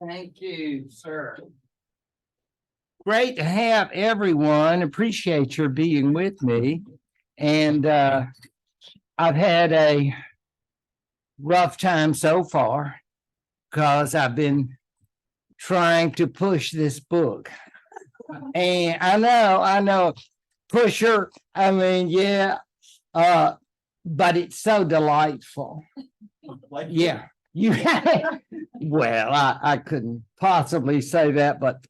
Thank you, sir. Great to have everyone. Appreciate your being with me. And I've had a rough time so far because I've been trying to push this book. And I know, pusher. I mean, yeah, but it's so delightful. Yeah, you. Well, I couldn't possibly say that, but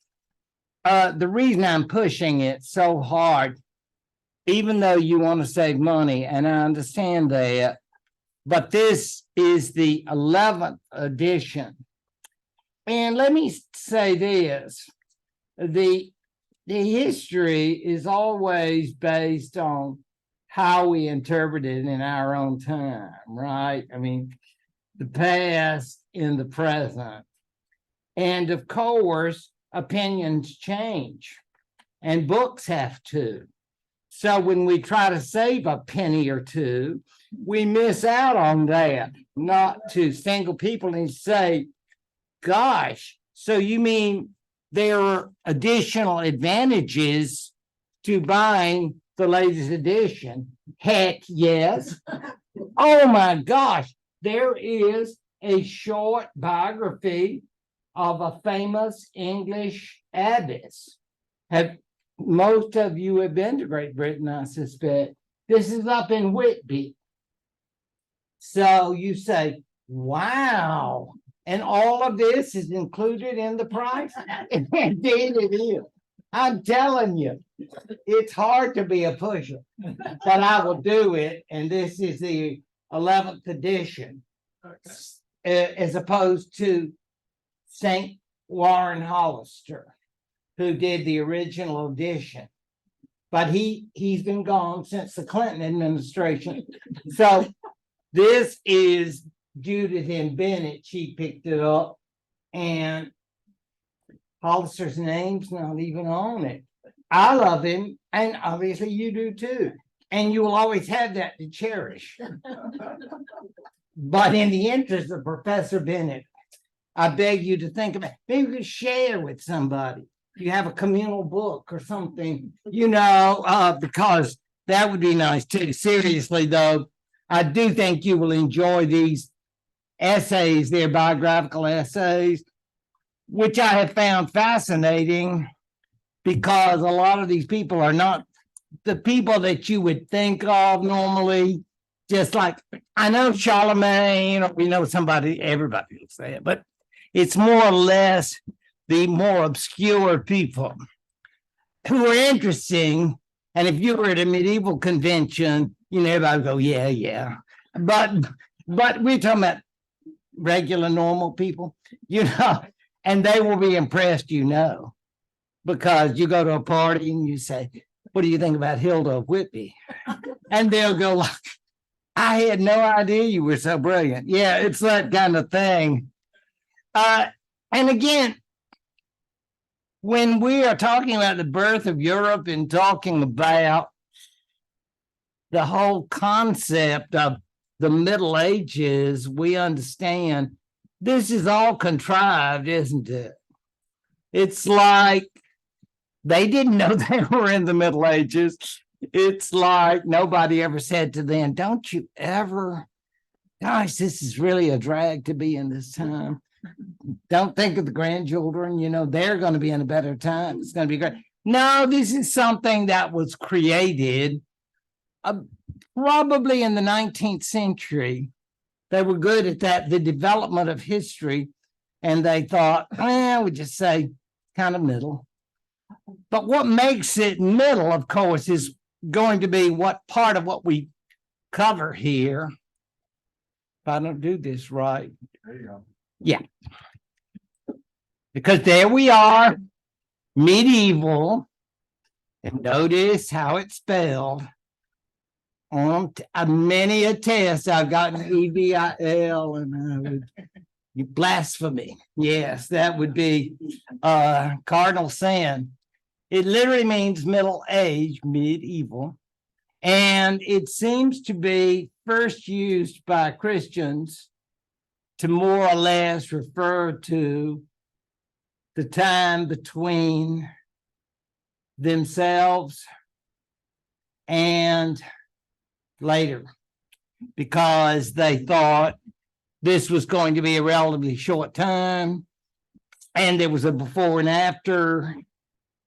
the reason I'm pushing it so hard, even though you want to save money, and I understand that, but this is the 11th edition. And let me say this, the history is always based on how we interpret it in our own time, right? I mean, the past in the present. And of course, opinions change and books have to. So when we try to save a penny or two, we miss out on that, not to single people and say, gosh, so you mean there are additional advantages to buying the latest edition? Heck yes. Oh my gosh, there is a short biography of a famous English abbess. Most of you have been to Great Britain, I suspect. This is up in Whitby. So you say, wow. And all of this is included in the price? Indeed it is. I'm telling you, it's hard to be a pusher, but I will do it. And this is the 11th edition, as opposed to St. Warren Hollister, who did the original edition. But he's been gone since the Clinton administration. So this is Judith and Bennett. She picked it up, and Hollister's name's not even on it. I love him, and obviously you do too. And you will always have that to cherish. But in the interest of Professor Bennett, I beg you to think about, maybe you could share with somebody. You have a communal book or something, because that would be nice too. Seriously, though, I do think you will enjoy these essays, their biographical essays, which I have found fascinating because a lot of these people are not the people that you would think of normally. Just like I know Charlemagne, or we know somebody, everybody will say it, but it's more or less the more obscure people who are interesting. And if you were at a medieval convention, everybody would go, yeah. But we're talking about regular, normal people, and they will be impressed, because you go to a party and you say, what do you think about Hilda of Whitby? And they'll go like, I had no idea you were so brilliant. Yeah, it's that kind of thing. And again, when we are talking about the birth of Europe and talking about the whole concept of the Middle Ages, we understand this is all contrived, isn't it? It's like they didn't know they were in the Middle Ages. It's like nobody ever said to them, don't you ever, gosh, this is really a drag to be in this time. Don't think of the grandchildren, they're going to be in a better time. It's going to be great. No, this is something that was created probably in the 19th century. They were good at that, the development of history. And they thought, we just say kind of middle. But what makes it middle, of course, is going to be what part of what we cover here. If I don't do this right. There you go. Yeah. Because there we are, medieval, and notice how it's spelled. On many a test, I've gotten EVIL, and you blasphemy. Yes, that would be cardinal sin. It literally means middle age, medieval, and it seems to be first used by Christians to more or less refer to the time between themselves and later, because they thought this was going to be a relatively short time, and there was a before and after,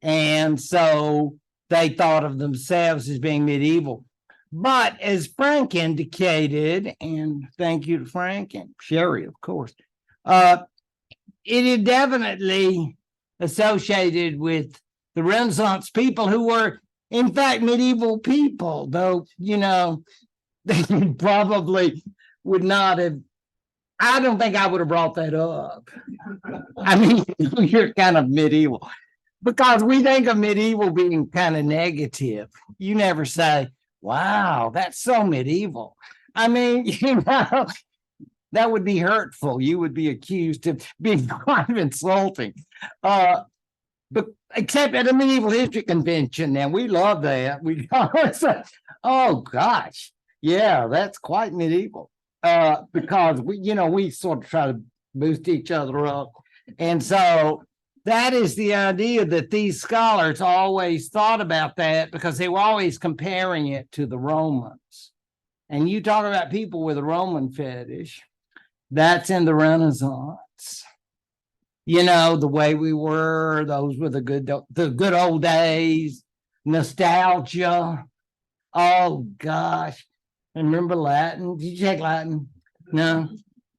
and so they thought of themselves as being medieval. But as Frank indicated, and thank you to Frank and Sherry, of course, it is definitely associated with the Renaissance people who were, in fact, medieval people, though, they probably would not have. I don't think I would have brought that up. I mean, you're kind of medieval because we think of medieval being kind of negative. You never say, wow, that's so medieval. I mean, that would be hurtful. You would be accused of being kind of insulting. But except at a medieval history convention, now we love that. We oh gosh, yeah, that's quite medieval. Because we sort of try to boost each other up. And so that is the idea that these scholars always thought about that because they were always comparing it to the Romans. And you talk about people with a Roman fetish, that's in the Renaissance. The way we were, those were the good old days, nostalgia. Oh gosh. Remember Latin? Did you take Latin? No.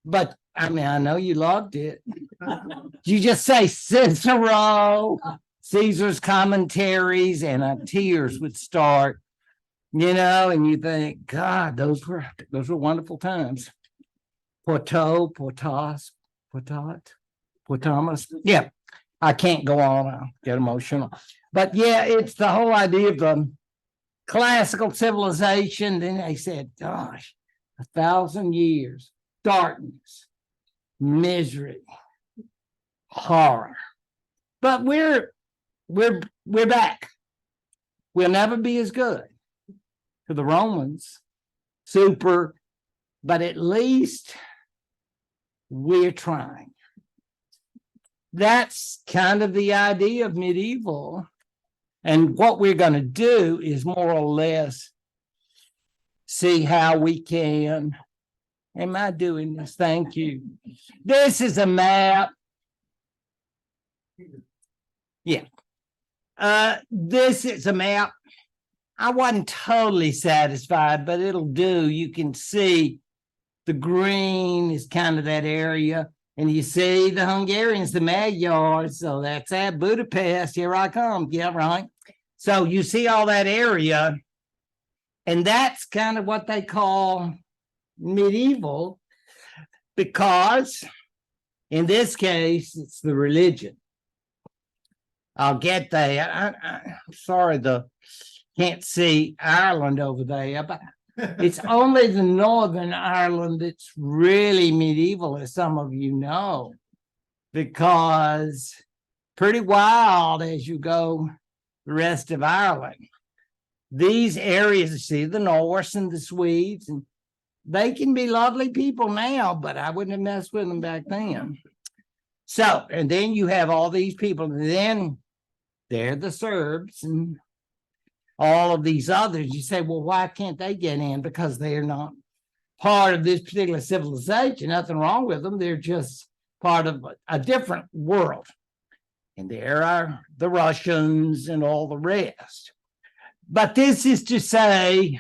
But I mean, I know you loved it. You just say Cicero, Caesar's commentaries, and tears would start, and you think, God, those were wonderful times. Potamus. Yeah, I can't go on. I'll get emotional. But yeah, it's the whole idea of the classical civilization. Then they said, gosh, 1,000 years, darkness, misery, horror. But we're back. We'll never be as good to the Romans, super, but at least we're trying. That's kind of the idea of medieval. And what we're going to do is more or less see how we can. Am I doing this? Thank you. This is a map. Yeah. This is a map. I wasn't totally satisfied, but it'll do. You can see the green is kind of that area. And you see the Hungarians, the Magyars. So that's at Budapest. Here I come. Yeah, right. So you see all that area, and that's kind of what they call medieval, because in this case, it's the religion. I'll get there. I'm sorry, can't see Ireland over there, but it's only the Northern Ireland that's really medieval, as some of you know, because pretty wild as you go the rest of Ireland. These areas, you see the Norse and the Swedes, and they can be lovely people now, but I wouldn't have messed with them back then. So, and then you have all these people, and then they're the Serbs and all of these others. You say, well, why can't they get in? Because they're not part of this particular civilization. Nothing wrong with them. They're just part of a different world. And there are the Russians and all the rest. But this is to say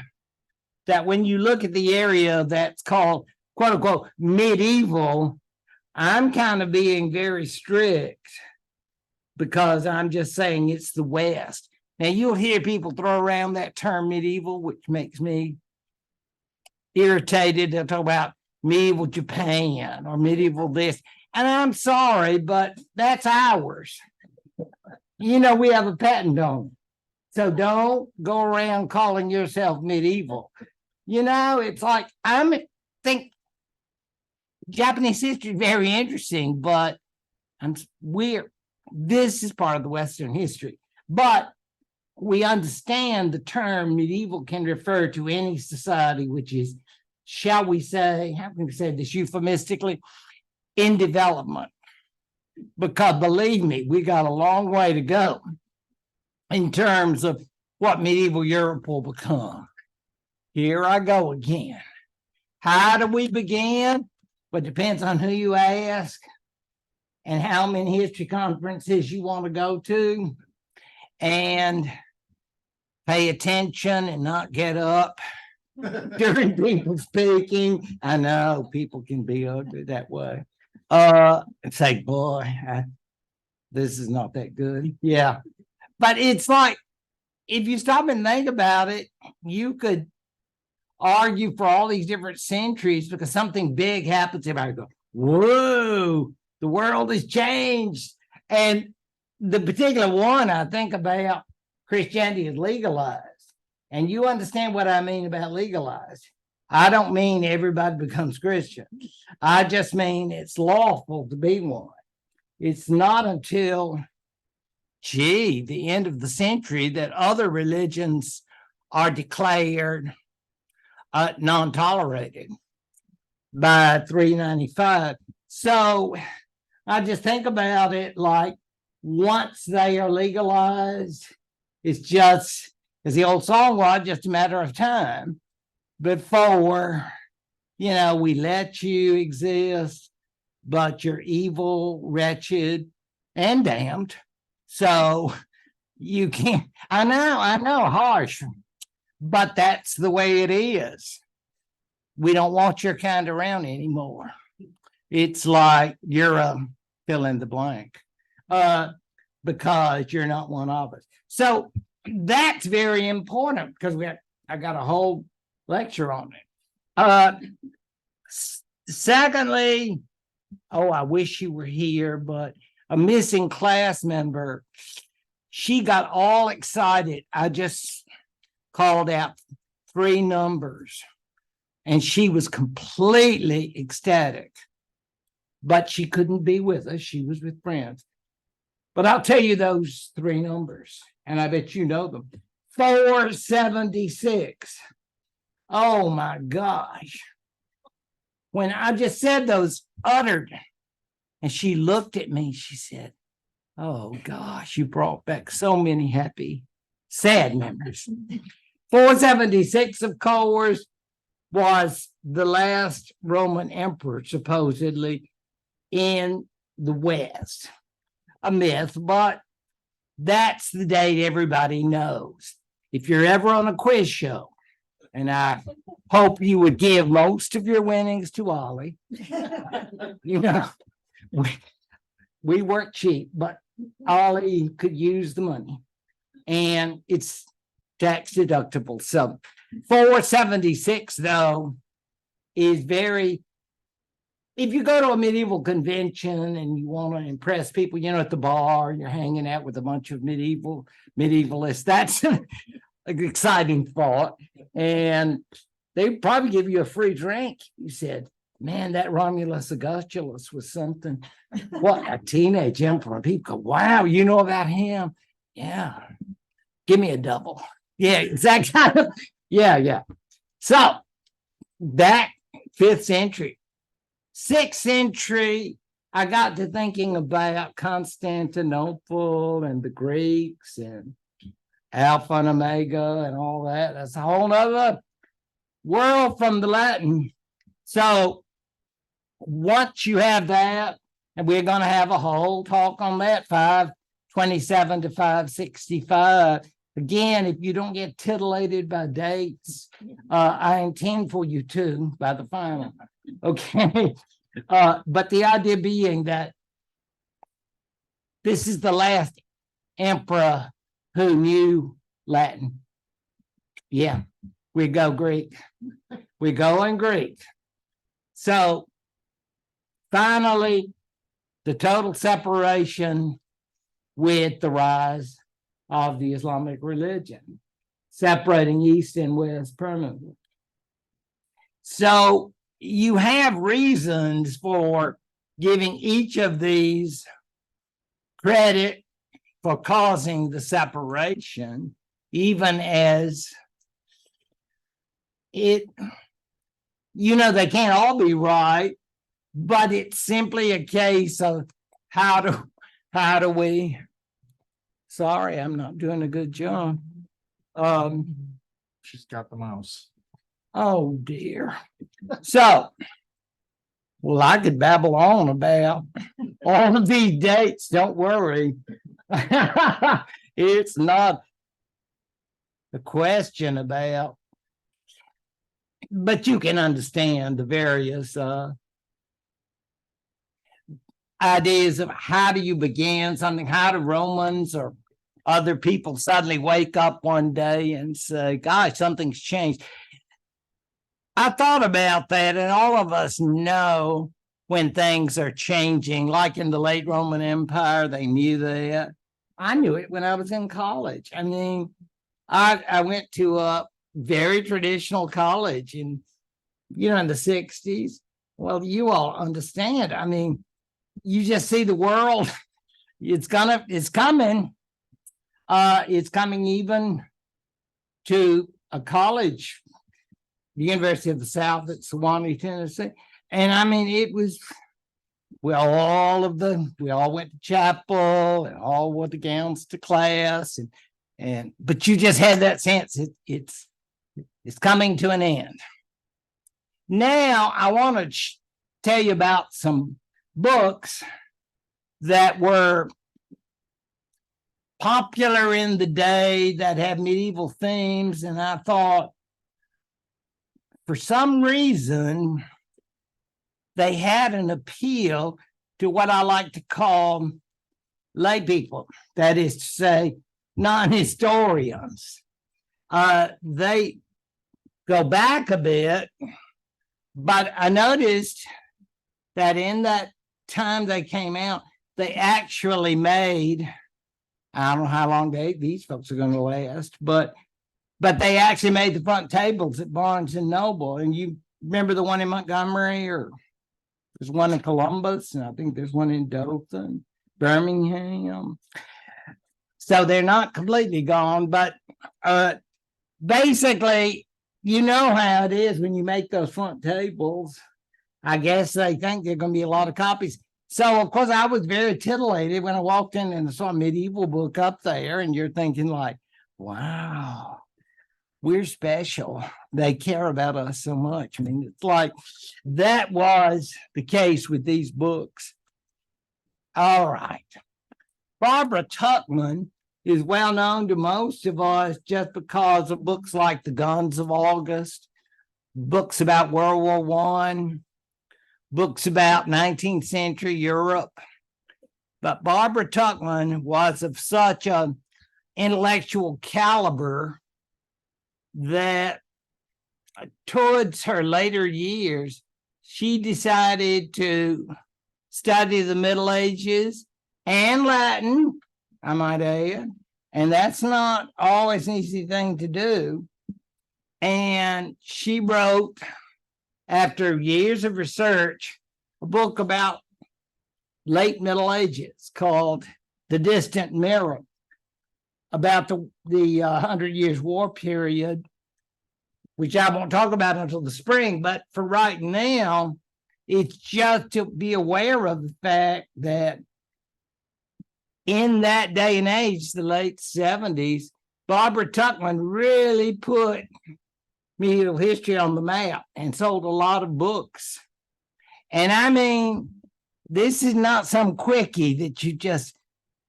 that when you look at the area that's called, quote unquote, medieval, I'm kind of being very strict because I'm just saying it's the West. Now, you'll hear people throw around that term medieval, which makes me irritated. They'll talk about medieval Japan or medieval this. And I'm sorry, but that's ours. We have a patent on it. So don't go around calling yourself medieval. It's like, I think Japanese history is very interesting, but this is part of the Western history. But we understand the term medieval can refer to any society which is, shall we say, how can we say this euphemistically, in development. because believe me, we got a long way to go in terms of what medieval Europe will become. Here I go again. How do we begin? Well, it depends on who you ask and how many history conferences you want to go to, and pay attention and not get up during people speaking. I know people can be ugly that way. It's like, boy, this is not that good. Yeah. But it's like, if you stop and think about it, you could argue for all these different centuries because something big happens. Everybody go, whoa, the world has changed. And the particular one I think about, Christianity is legalized. And you understand what I mean about legalized. I don't mean everybody becomes Christian. I just mean it's lawful to be one. It's not until, the end of the century that other religions are declared non-tolerated by 395. So I just think about it like once they are legalized, it's just, as the old song was, just a matter of time before, we let you exist, but you're evil, wretched, and damned. So you can't, I know, harsh, but that's the way it is. We don't want your kind around anymore. It's like you're a fill in the blank because you're not one of us. So that's very important because I got a whole lecture on it. Secondly, I wish you were here, but a missing class member, she got all excited. I just called out 3 numbers and she was completely ecstatic, but she couldn't be with us. She was with friends. But I'll tell you those 3 numbers, and I bet you know them. 476. Oh my gosh. When I just said those uttered, and she looked at me, she said, oh gosh, you brought back so many happy, sad memories. 476, of course, was the last Roman emperor, supposedly, in the West. A myth, but that's the date everybody knows. If you're ever on a quiz show, and I hope you would give most of your winnings to Ollie. We work cheap, but Ollie could use the money, and it's tax deductible. So 476, though, is very, if you go to a medieval convention and you want to impress people, at the bar, you're hanging out with a bunch of medievalists, that's an exciting thought. And they probably give you a free drink. You said, man, that Romulus Augustulus was something. What, a teenage emperor? People go, wow, you know about him? Yeah. Give me a double. Yeah, exactly. Yeah. So that 5th century. 6th century, I got to thinking about Constantinople and the Greeks and Alpha and Omega and all that. That's a whole nother world from the Latin. So once you have that, and we're going to have a whole talk on that, 527 to 565. Again, if you don't get titillated by dates, I intend for you to by the final. Okay. But the idea being that this is the last emperor who knew Latin. Yeah, we go Greek. We go in Greek. So finally, the total separation with the rise of the Islamic religion, separating East and West permanently. So you have reasons for giving each of these credit for causing the separation, even as they can't all be right, but it's simply a case of how do we, sorry, I'm not doing a good job. She's got the mouse. Oh dear. So, well, I could babble on about all of these dates. Don't worry. It's not a question about, but you can understand the various ideas of how do you begin something, how do Romans or other people suddenly wake up one day and say, gosh, something's changed. I thought about that, and all of us know when things are changing, like in the late Roman Empire, they knew that. I knew it when I was in college. I mean, I went to a very traditional college in the 60s. Well, you all understand. I mean, you just see the world. It's coming. It's coming even to a college, the University of the South at Sewanee, Tennessee. And I mean, it was, we all went to chapel and all wore the gowns to class. But you just had that sense it's coming to an end. Now, I want to tell you about some books that were popular in the day that have medieval themes. And I thought, for some reason, they had an appeal to what I like to call lay people, that is to say, non-historians. They go back a bit, but I noticed that in that time they came out, they actually made, I don't know how long these folks are going to last, but they actually made the front tables at Barnes and Noble. And you remember the one in Montgomery, or there's one in Columbus, and I think there's one in Dothan, Birmingham. So they're not completely gone, but basically, you know how it is when you make those front tables. I guess they think there are going to be a lot of copies. So, of course, I was very titillated when I walked in and saw a medieval book up there, and you're thinking like, wow, we're special. They care about us so much. I mean, it's like that was the case with these books. All right. Barbara Tuchman is well known to most of us just because of books like The Guns of August, books about World War I, books about 19th century Europe. But Barbara Tuchman was of such an intellectual caliber that towards her later years, she decided to study the Middle Ages and Latin, I might add, and that's not always an easy thing to do. And she wrote, after years of research, a book about late Middle Ages called The Distant Mirror, about the 100 Years' War period, which I won't talk about until the spring. But for right now, it's just to be aware of the fact that in that day and age, the late 70s, Barbara Tuchman really put medieval history on the map and sold a lot of books. And I mean, this is not some quickie that you just,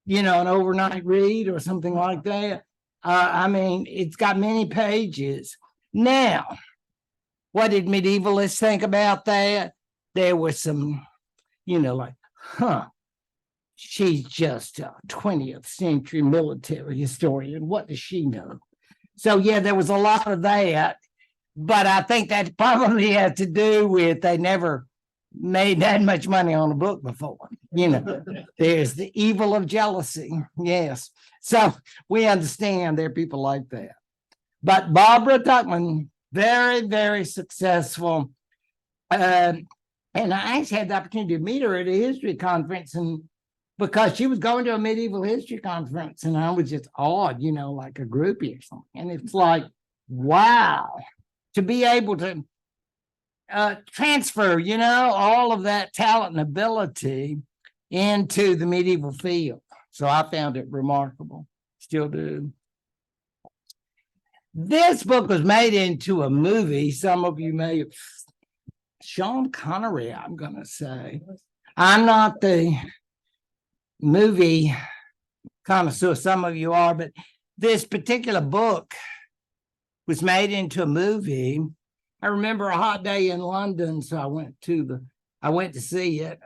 an overnight read or something like that. I mean, it's got many pages. Now, what did medievalists think about that? There was some, like, she's just a 20th century military historian. What does she know? So, yeah, there was a lot of that. But I think that probably had to do with they never made that much money on a book before. There's the evil of jealousy. Yes. So we understand there are people like that. But Barbara Tuchman, very, very successful. And I actually had the opportunity to meet her at a history conference, and because she was going to a medieval history conference, and I was just awed, like a groupie or something. And it's like, wow, to be able to transfer, all of that talent and ability into the medieval field. So I found it remarkable. Still do. This book was made into a movie. Some of you may have. Sean Connery, I'm going to say. I'm not the movie connoisseur, some of you are, but this particular book was made into a movie. I remember a hot day in London, so I went to see it,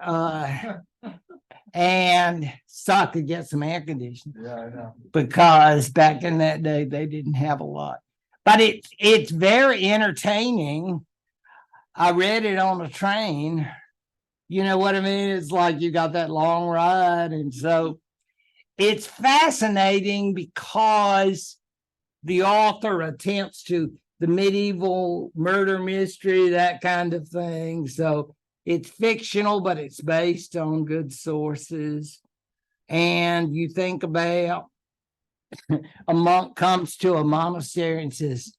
and so I could get some air conditioning. Yeah, I know. Because back in that day, they didn't have a lot. But it's very entertaining. I read it on a train. You know what I mean? It's like you got that long ride. And so it's fascinating because the author attempts to the medieval murder mystery, that kind of thing. So it's fictional, but it's based on good sources. And you think about a monk comes to a monastery and says,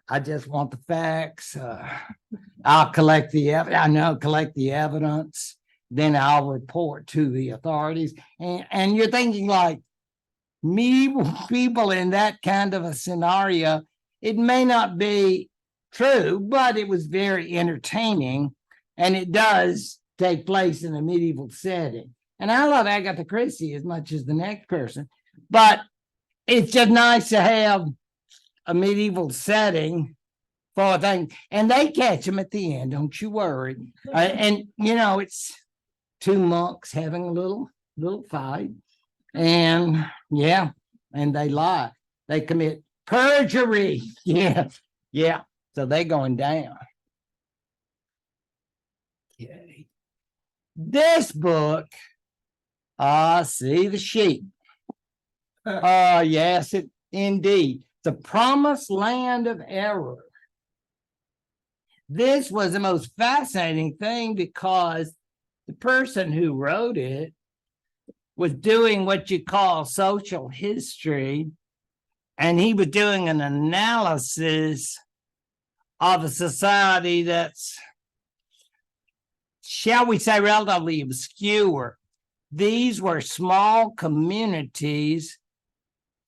I just want the facts. I'll collect the evidence. Then I'll report to the authorities. And you're thinking like medieval people in that kind of a scenario, it may not be true, but it was very entertaining. And it does take place in a medieval setting. And I love Agatha Christie as much as the next person. But it's just nice to have a medieval setting for a thing, and they catch them at the end. Don't you worry. And it's two monks having a little fight, and and they lie. They commit perjury. Yeah. So they're going down. Okay. This book, see the sheep. Yes, indeed. The Promised Land of Error. This was the most fascinating thing because the person who wrote it was doing what you call social history, and he was doing an analysis of a society that's, shall we say, relatively obscure. These were small communities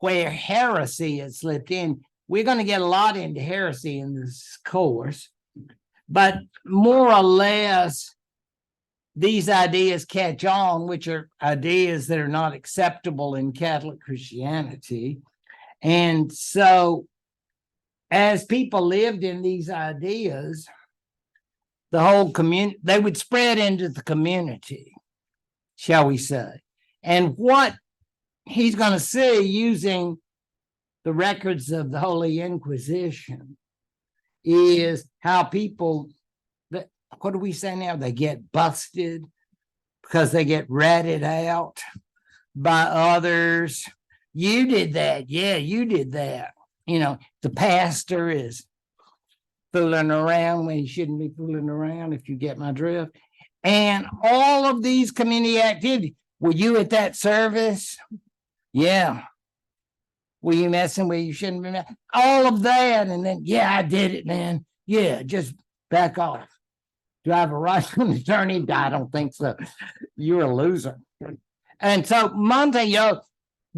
where heresy had slipped in. We're going to get a lot into heresy in this course, but more or less, these ideas catch on, which are ideas that are not acceptable in Catholic Christianity. And so, as people lived in these ideas, the whole community, they would spread into the community, shall we say. And what he's going to see using the records of the Holy Inquisition is how people, what do we say now? They get busted because they get ratted out by others. You did that. Yeah, you did that. The pastor is fooling around when he shouldn't be fooling around, if you get my drift. And all of these community activities. Were you at that service? Yeah. Were you messing where you shouldn't be messing? All of that. And then, I did it, man. Yeah, just back off. Do I have a right to an attorney? I don't think so. You're a loser. And so Montejo,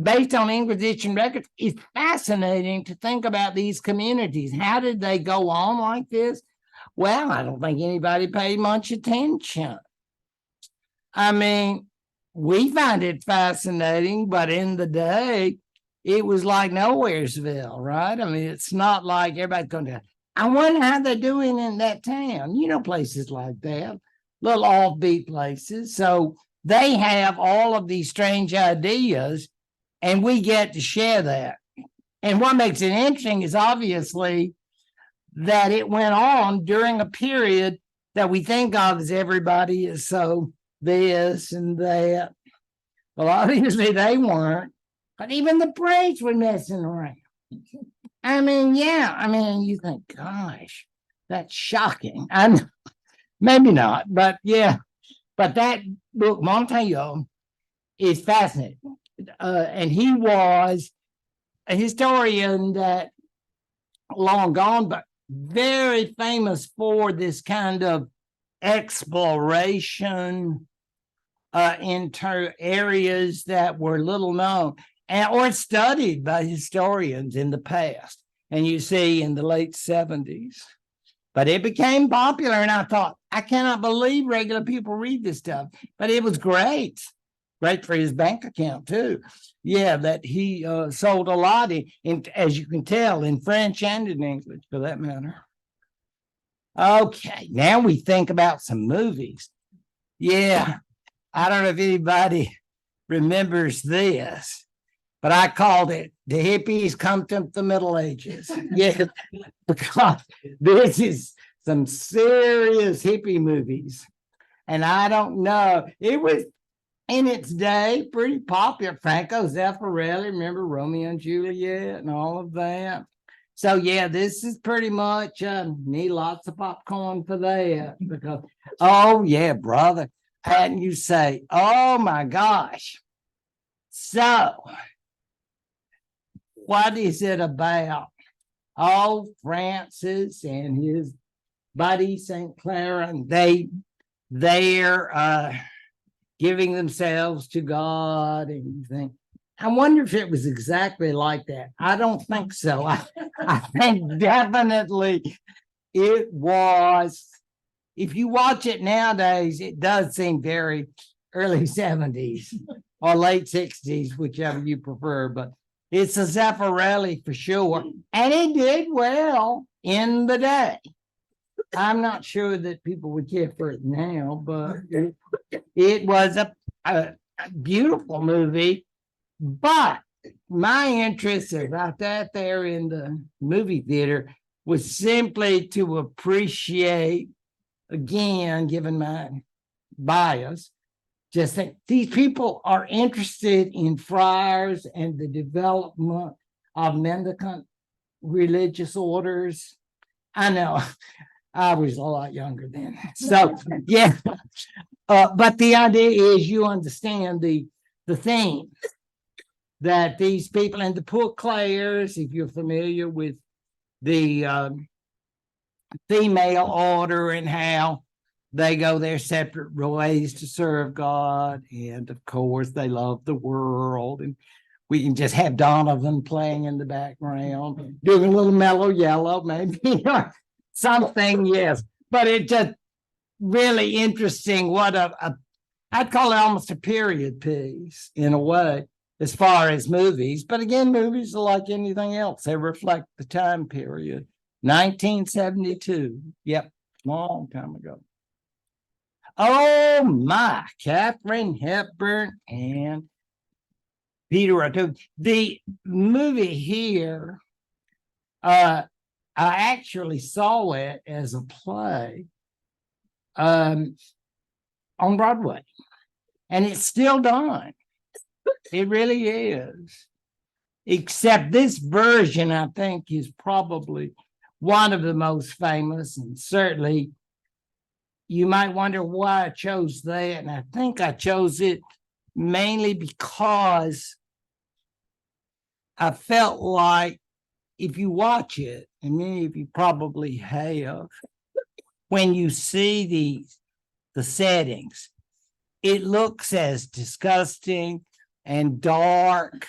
based on Inquisition records, is fascinating to think about these communities. How did they go on like this? Well, I don't think anybody paid much attention. I mean, we find it fascinating, but in the day, it was like Nowheresville, right? I mean, it's not like everybody's going to, I wonder how they're doing in that town. Places like that, little offbeat places. So they have all of these strange ideas, and we get to share that. And what makes it interesting is obviously that it went on during a period that we think of as everybody is so this and that. Well, obviously they weren't, but even the priests were messing around. I mean, you think, gosh, that's shocking. Maybe not, but but that book, Montejo, is fascinating. And he was a historian that long gone, but very famous for this kind of exploration into areas that were little known or studied by historians in the past. And you see in the late 70s. But it became popular, and I thought, I cannot believe regular people read this stuff. But it was great. Great for his bank account, too. Yeah, that he sold a lot, as you can tell, in French and in English, for that matter. Okay, now we think about some movies. Yeah, I don't know if anybody remembers this, but I called it The Hippies Come to the Middle Ages. Yeah, because this is some serious hippie movies. And I don't know, it was in its day pretty popular. Franco Zeffirelli, remember Romeo and Juliet and all of that. So yeah, this is pretty much need lots of popcorn for that because oh yeah, brother. And you say, oh my gosh. So what is it about? Oh, Francis and his buddy St. Clair, and they're giving themselves to God, and you think, I wonder if it was exactly like that. I don't think so. I think definitely it was. If you watch it nowadays, it does seem very early 70s or late 60s, whichever you prefer, but it's a Zeffirelli for sure. And it did well in the day. I'm not sure that people would care for it now, but it was a beautiful movie. But my interest about that there in the movie theater was simply to appreciate, again, given my bias, just that these people are interested in friars and the development of mendicant religious orders. I know I was a lot younger then. So, yeah. But the idea is you understand the theme that these people and the poor Clares, if you're familiar with the female order and how they go their separate ways to serve God. And of course, they love the world. And we can just have Donovan playing in the background, doing a little Mellow Yellow, maybe, or something, yes. But it's just really interesting what I'd call it almost a period piece in a way, as far as movies. But again, movies are like anything else. They reflect the time period. 1972. Yep, long time ago. Oh my, Katharine Hepburn and Peter O'Toole. The movie here, I actually saw it as a play on Broadway, and it's still done. It really is. Except this version, I think, is probably one of the most famous, and certainly you might wonder why I chose that. And I think I chose it mainly because I felt like if you watch it, and many of you probably have, when you see the settings, it looks as disgusting and dark.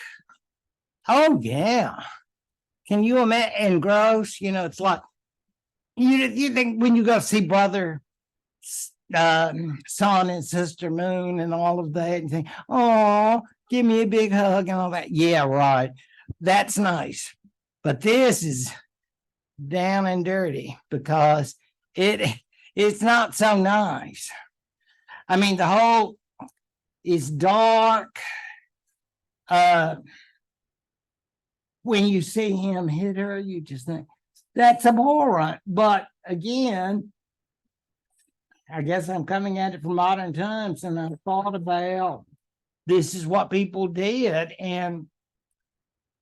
Oh, yeah. Can you imagine? And gross, it's like, you think when you go see Brother Sun and Sister Moon and all of that, and think, oh, give me a big hug and all that. Yeah, right. That's nice. But this is down and dirty because it's not so nice. I mean, the whole is dark. When you see him hit her, you just think that's abhorrent. But again, I guess I'm coming at it from modern times, and I thought about this is what people did, and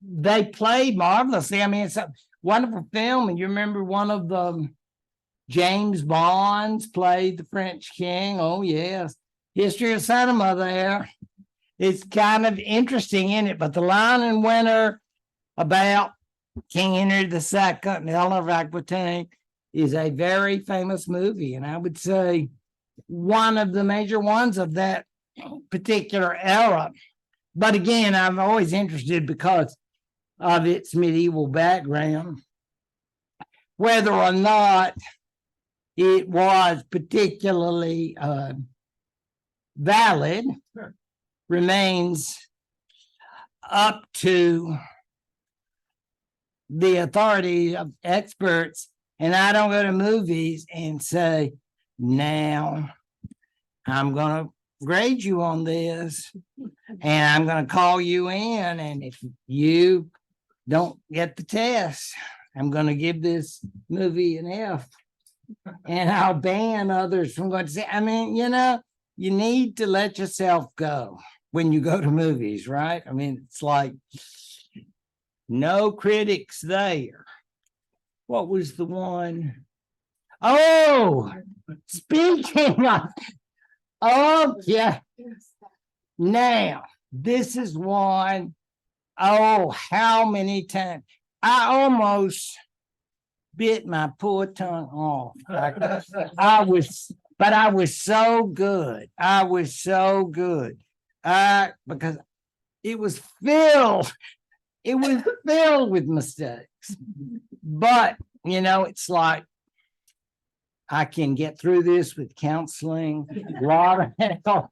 they played marvelously. I mean, it's a wonderful film, and you remember one of the James Bonds played the French king. Oh, yes. History of cinema there. It's kind of interesting in it, but The Lion and Winter about King Henry II and Eleanor of Aquitaine is a very famous movie, and I would say one of the major ones of that particular era. But again, I'm always interested because of its medieval background, whether or not it was particularly valid remains up to the authority of experts. And I don't go to movies and say, now I'm going to grade you on this and I'm going to call you in. And if you don't get the test, I'm going to give this movie an F and I'll ban others from going to see. I mean, you need to let yourself go when you go to movies, right? I mean, it's like no critics there. What was the one? Oh, speaking of, oh, yeah. Now, this is one. Oh, how many times? I almost bit my poor tongue off. I was so good. I was so good. Because it was filled with mistakes. But, it's like I can get through this with counseling, a lot of help,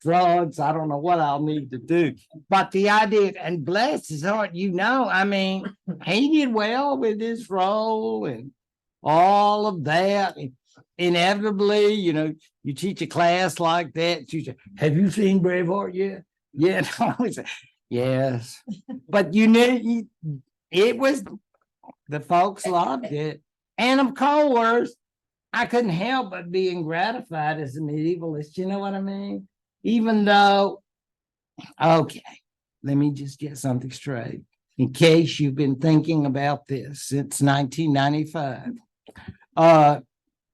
drugs. I don't know what I'll need to do. But the idea, and bless his heart, I mean, he did well with his role and all of that. Inevitably, you teach a class like that. You say, have you seen Braveheart yet? Yeah. Yes. But it was, the folks loved it. And of course, I couldn't help but being gratified as a medievalist. You know what I mean? Even though, okay, let me just get something straight. In case you've been thinking about this since 1995,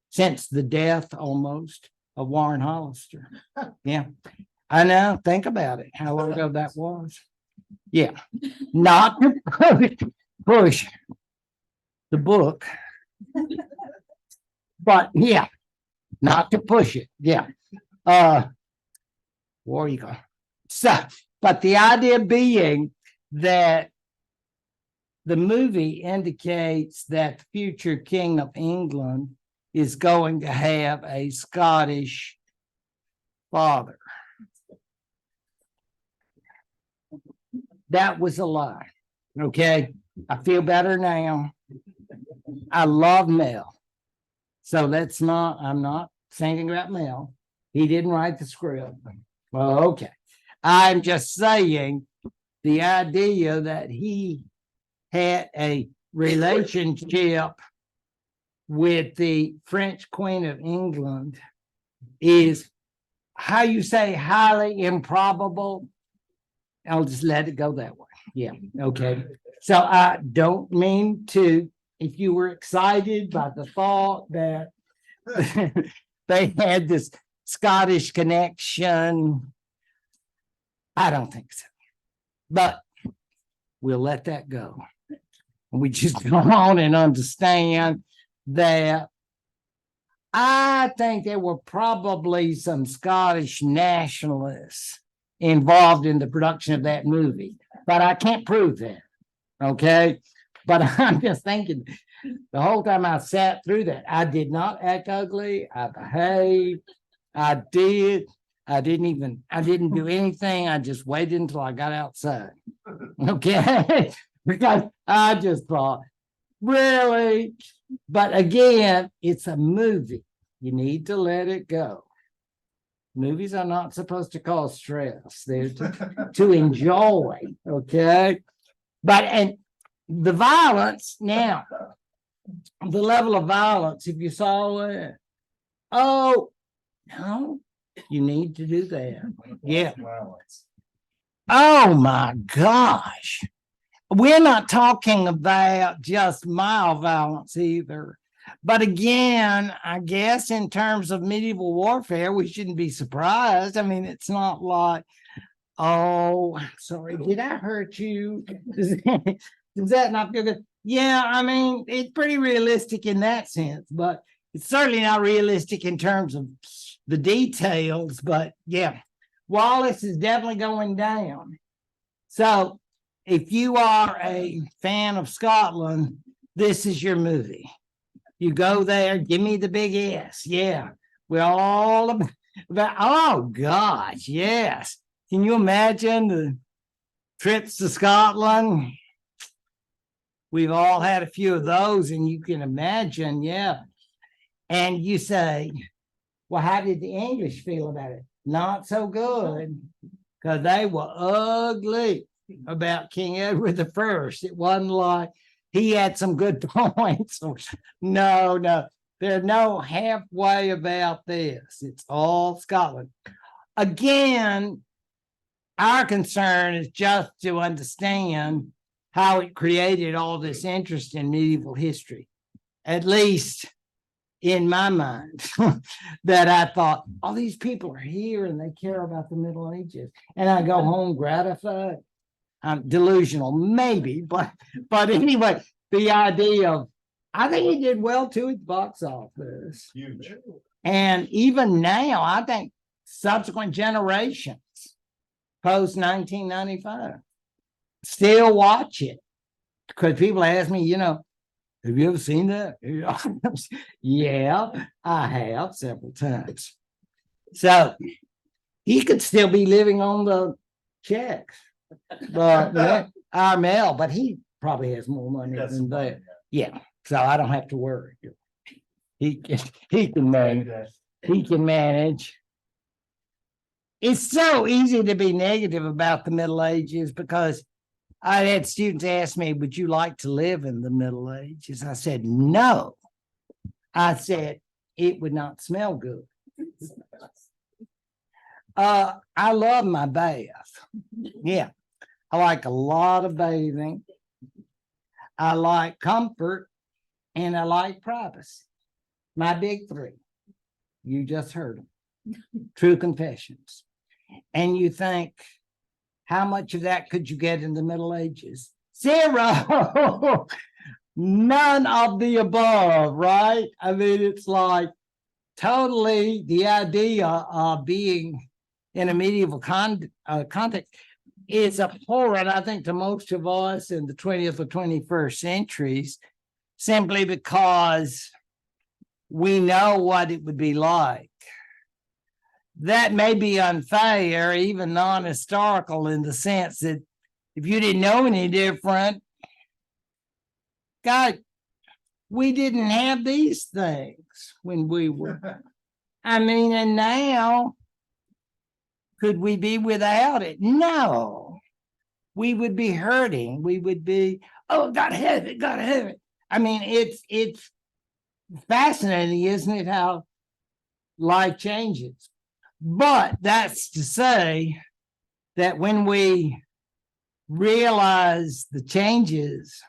since the death almost of Warren Hollister. Yeah, I know. Think about it. How long ago that was. Yeah, not to push the book. But yeah, not to push it. Yeah. Where you go? So, but the idea being that the movie indicates that the future king of England is going to have a Scottish father. That was a lie. Okay. I feel better now. I love Mel. So I'm not saying about Mel. He didn't write the script. Well, okay. I'm just saying the idea that he had a relationship with the French Queen of England is, how you say, highly improbable. I'll just let it go that way. Yeah. Okay. So I don't mean to, if you were excited by the thought that they had this Scottish connection, I don't think so. But we'll let that go. We just go on and understand that I think there were probably some Scottish nationalists involved in the production of that movie, but I can't prove that. Okay. But I'm just thinking the whole time I sat through that, I did not act ugly. I behaved. I didn't do anything. I just waited until I got outside. Okay. Because I just thought, really? But again, it's a movie. You need to let it go. Movies are not supposed to cause stress. They're to enjoy. Okay. And the violence now, the level of violence, if you saw it, oh, no, you need to do that. Yeah. Oh my gosh. We're not talking about just mild violence either. But again, I guess in terms of medieval warfare, we shouldn't be surprised. I mean, it's not like, oh, sorry, did I hurt you? Does that not feel good? Yeah, I mean, it's pretty realistic in that sense, but it's certainly not realistic in terms of the details. But yeah, Wallace is definitely going down. So if you are a fan of Scotland, this is your movie. You go there, give me the big S. Yeah. We're all about oh gosh, yes. Can you imagine the trips to Scotland? We've all had a few of those, and you can imagine, yeah. And you say, well, how did the English feel about it? Not so good, because they were ugly about King Edward the First. It wasn't like he had some good points. No, there's no halfway about this. It's all Scotland. Again, our concern is just to understand how it created all this interest in medieval history, at least in my mind, that I thought, all these people are here and they care about the Middle Ages. And I go home gratified. I'm delusional, maybe, but anyway, the idea of, I think he did well too at the box office. Huge. And even now, I think subsequent generations, post 1995, still watch it. Because people ask me, have you ever seen that? Yeah, I have several times. So he could still be living on the checks, but our mail, but he probably has more money than that. Yeah, so I don't have to worry. He can manage. He can manage. It's so easy to be negative about the Middle Ages because I had students ask me, would you like to live in the Middle Ages? I said, no. I said, it would not smell good. I love my bath. Yeah, I like a lot of bathing. I like comfort and I like privacy. My big three. You just heard them. True confessions. And you think, how much of that could you get in the Middle Ages? Zero. None of the above, right? I mean, it's like totally the idea of being in a medieval context is abhorrent, I think, to most of us in the 20th or 21st centuries, simply because we know what it would be like. That may be unfair, even non-historical, in the sense that if you didn't know any different, God, we didn't have these things when we were. I mean, and now, could we be without it? No. We would be hurting. We would be, oh, gotta have it, gotta have it. I mean, it's fascinating, isn't it, how life changes? But that's to say that when we realize the changes,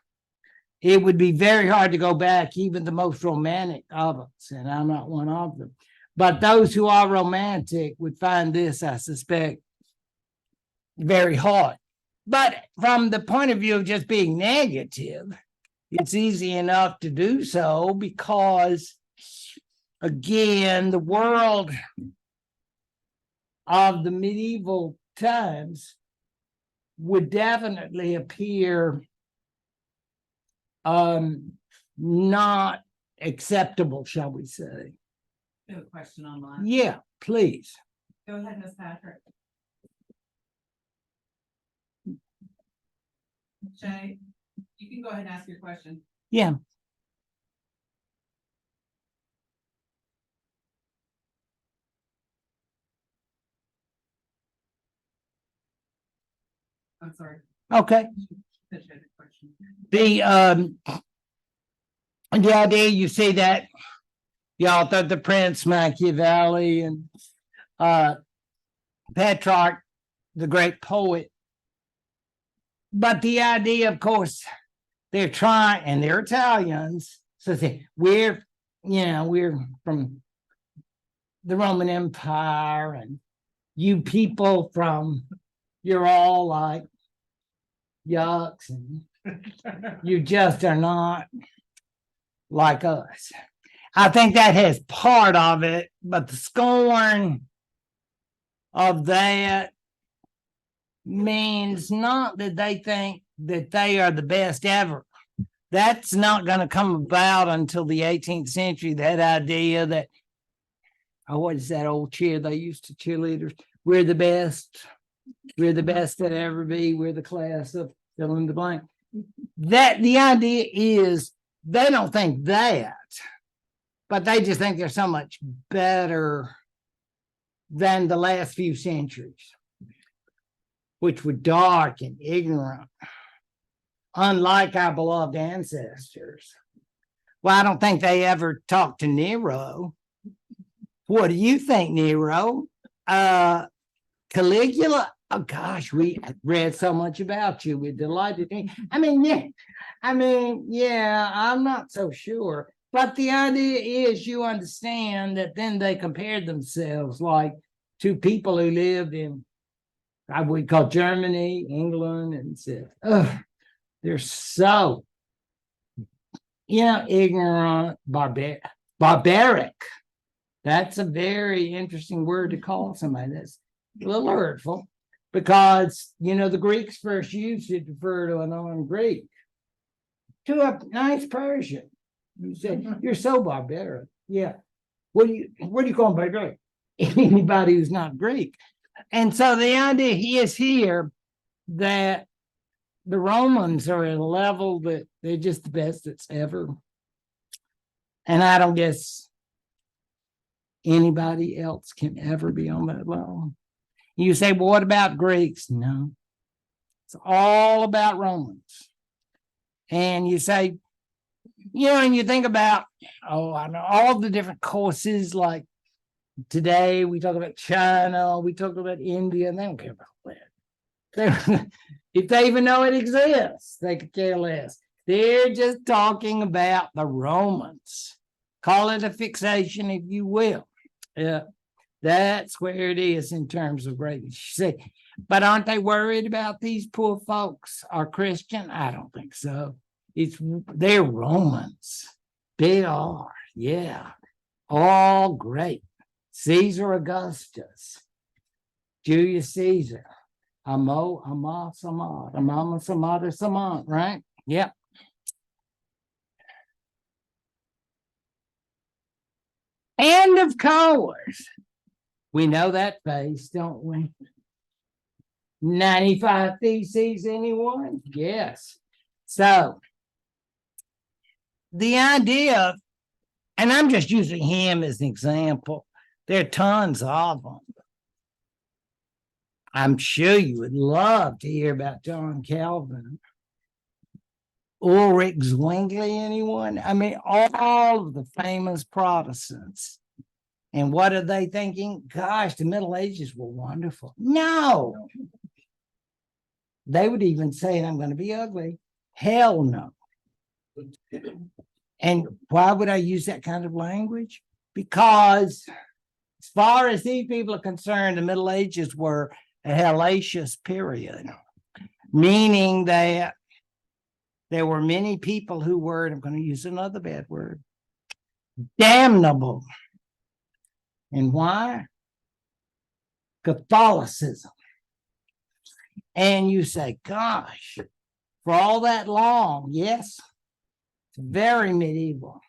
it would be very hard to go back, even the most romantic of us, and I'm not one of them. But those who are romantic would find this, I suspect, very hard. But from the point of view of just being negative, it's easy enough to do so because, again, the world of the medieval times would definitely appear not acceptable, shall we say. I have a question online. Yeah, please. Go ahead, Ms. Patrick. Shay, you can go ahead and ask your question. Yeah. I'm sorry. Okay. The idea you see that the author, the Prince, Machiavelli, and Petrarch, the great poet. But the idea, of course, they're trying, and they're Italians, so we're from the Roman Empire, and you people you're all like yucks, and you just are not like us. I think that has part of it, but the scorn of that means not that they think that they are the best ever. That's not going to come about until the 18th century. That idea that, oh, what is that old cheer they used to cheerleaders? We're the best. We're the best that ever be. We're the class of fill in the blank. That the idea is they don't think that, but they just think they're so much better than the last few centuries, which were dark and ignorant, unlike our beloved ancestors. Well, I don't think they ever talked to Nero. What do you think, Nero? Caligula? Oh gosh, we read so much about you. We're delighted. I mean, yeah, I'm not so sure. But the idea is you understand that then they compared themselves like to people who lived in, I would call Germany, England, and said, oh, they're so, ignorant, barbaric. That's a very interesting word to call somebody. That's a little hurtful because, the Greeks first used it to refer to a non-Greek, to a nice Persian. You said, you're so barbaric. Yeah. What do you call them barbaric? Anybody who's not Greek. And so the idea is here that the Romans are at a level that they're just the best that's ever. And I don't guess anybody else can ever be on that level. You say, well, what about Greeks? No, it's all about Romans. And you say, and you think about, I know all the different courses, like today we talk about China, we talk about India, and they don't care about that. If they even know it exists, they could care less. They're just talking about the Romans. Call it a fixation, if you will. Yeah, that's where it is in terms of greatness. You say, but aren't they worried about these poor folks are Christian? I don't think so. They're Romans. They are, yeah. All great. Caesar Augustus, Julius Caesar, Samad, right? Yep. And of course, we know that face, don't we? 95 Theses, anyone? Yes. So, the idea, and I'm just using him as an example, there are tons of them. I'm sure you would love to hear about John Calvin. Ulrich Zwingli, anyone? I mean, all of the famous Protestants. And what are they thinking? Gosh, the Middle Ages were wonderful. No. They would even say, I'm going to be ugly. Hell no. And why would I use that kind of language? Because as far as these people are concerned, the Middle Ages were a hellacious period, meaning that there were many people who were, and I'm going to use another bad word, damnable. And why? Catholicism. And you say, gosh, for all that long, yes, it's very medieval.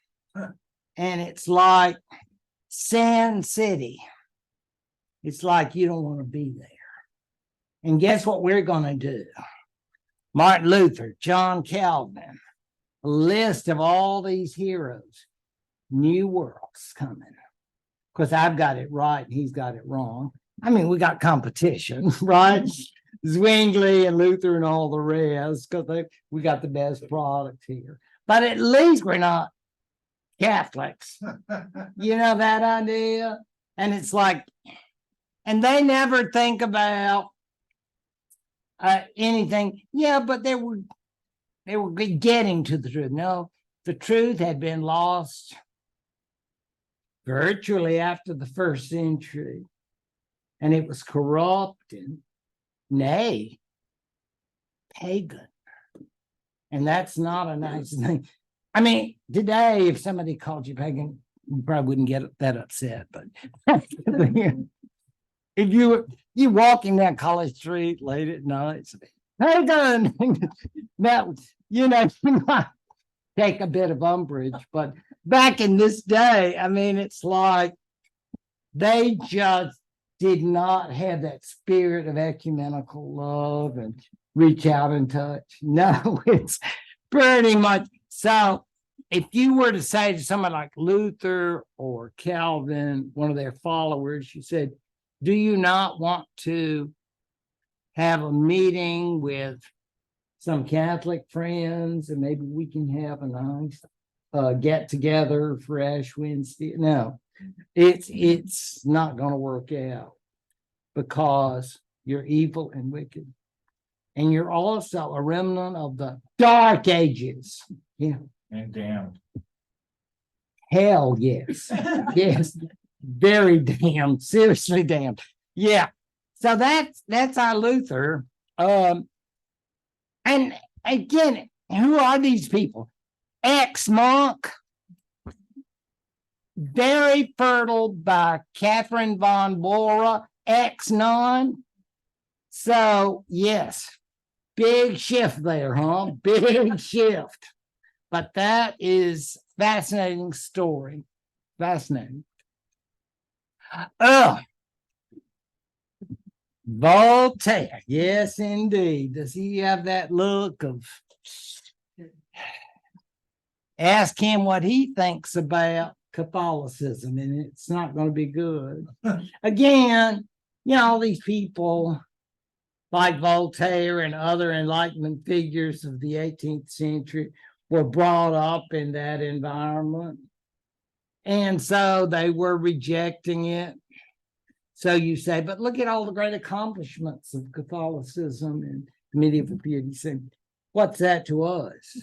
And it's like Sin City. It's like you don't want to be there. And guess what we're going to do? Martin Luther, John Calvin, a list of all these heroes. New world's coming. Because I've got it right and he's got it wrong. I mean, we got competition, right? Zwingli and Luther and all the rest, because we got the best product here. But at least we're not Catholics. You know that idea? And it's like, and they never think about anything. Yeah, but they were getting to the truth. No, the truth had been lost virtually after the first century, and it was corrupt and nay, pagan. And that's not a nice thing. I mean, today, if somebody called you pagan, you probably wouldn't get that upset, but if you walking down College Street late at night, hey, done. Now, you know, you might take a bit of umbrage, but back in this day, I mean, it's like they just did not have that spirit of ecumenical love and reach out and touch. No, it's pretty much so. If you were to say to someone like Luther or Calvin, one of their followers, you said, do you not want to have a meeting with some Catholic friends and maybe we can have a nice get together for Ash Wednesday? No, it's not going to work out because you're evil and wicked. And you're also a remnant of the dark ages. Yeah. And damned. Hell yes. Yes. Very damned. Seriously damned. Yeah. So that's our Luther. And again, who are these people? Ex-monk, very fertile by Catherine von Bora, ex-nun. So yes, big shift there, huh? Big shift. But that is fascinating story. Fascinating. Voltaire. Yes, indeed. Does he have that look of ask him what he thinks about Catholicism, and it's not going to be good. Again, you know, all these people like Voltaire and other Enlightenment figures of the 18th century were brought up in that environment. And so they were rejecting it. So you say, but look at all the great accomplishments of Catholicism and medieval period. You say, what's that to us?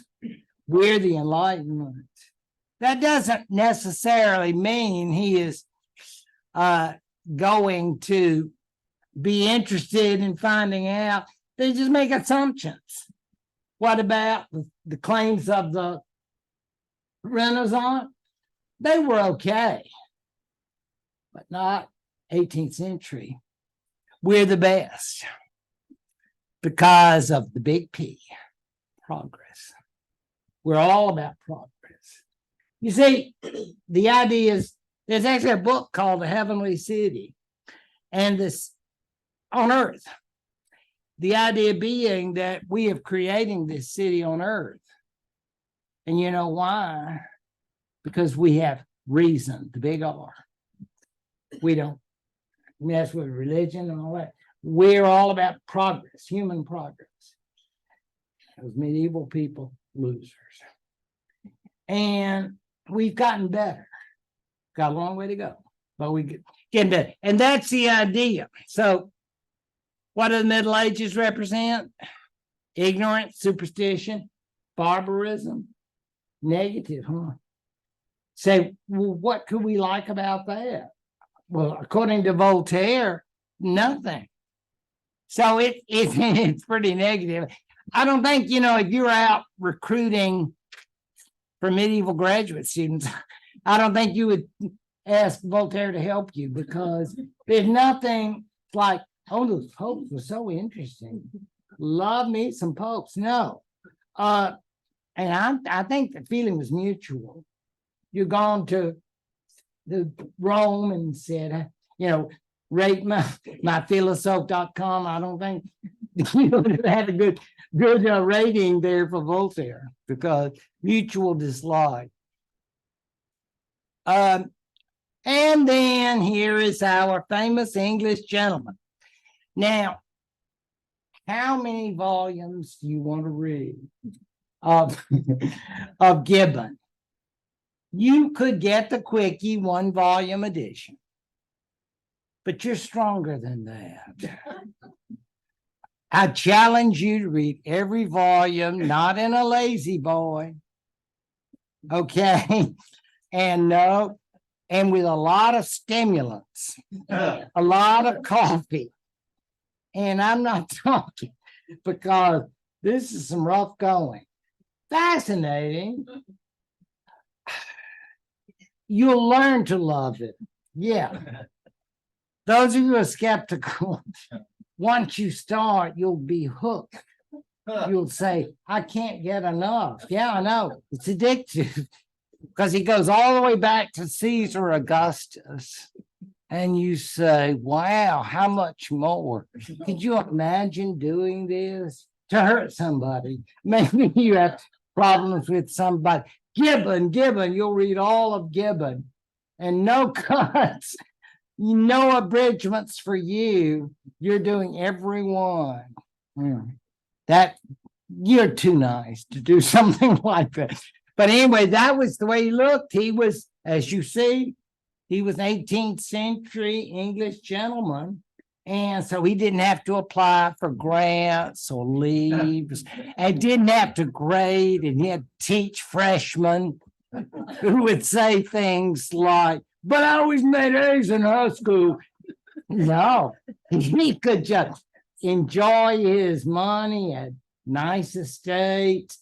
We're the Enlightenment. That doesn't necessarily mean he is going to be interested in finding out. They just make assumptions. What about the claims of the Renaissance? They were okay, but not 18th century. We're the best because of the big P, progress. We're all about progress. You see, the idea is there's actually a book called The Heavenly City, and this on earth. The idea being that we are creating this city on earth. And you know why? Because we have reason, the big R. We don't mess with religion and all that. We're all about progress, human progress. Those medieval people, losers. And we've gotten better. Got a long way to go, but we get better. And that's the idea. So what do the Middle Ages represent? Ignorance, superstition, barbarism, negative, huh? Say, well, what could we like about that? Well, according to Voltaire, nothing. So it's pretty negative. I don't think, you know, if you're out recruiting for medieval graduate students, I don't think you would ask Voltaire to help you because there's nothing like, oh, those popes were so interesting. Love me some popes. No. And I think the feeling was mutual. You've gone to the Rome and said, you know, rate my philosophe.com. I don't think you would have had a good rating there for Voltaire because mutual dislike. And then here is our famous English gentleman. Now, how many volumes do you want to read of Gibbon? You could get the quickie 1-volume edition, but you're stronger than that. I challenge you to read every volume, not in a lazy boy. Okay. And no, and with a lot of stimulants, a lot of coffee. And I'm not talking because this is some rough going. Fascinating. You'll learn to love it. Yeah. those of you who are skeptical, once you start, you'll be hooked. You'll say, I can't get enough. Yeah, I know. It's addictive because he goes all the way back to Caesar Augustus. And you say, wow, how much more? Could you imagine doing this to hurt somebody? Maybe you have problems with somebody. Gibbon, you'll read all of Gibbon and no cuts, no abridgments for you. You're doing every one. That you're too nice to do something like that. But anyway, that was the way he looked. He was, as you see, he was an 18th century English gentleman. And so he didn't have to apply for grants or leaves and didn't have to grade, and he had to teach freshmen who would say things like, but I always made A's in high school. No, he could just enjoy his money at nice estates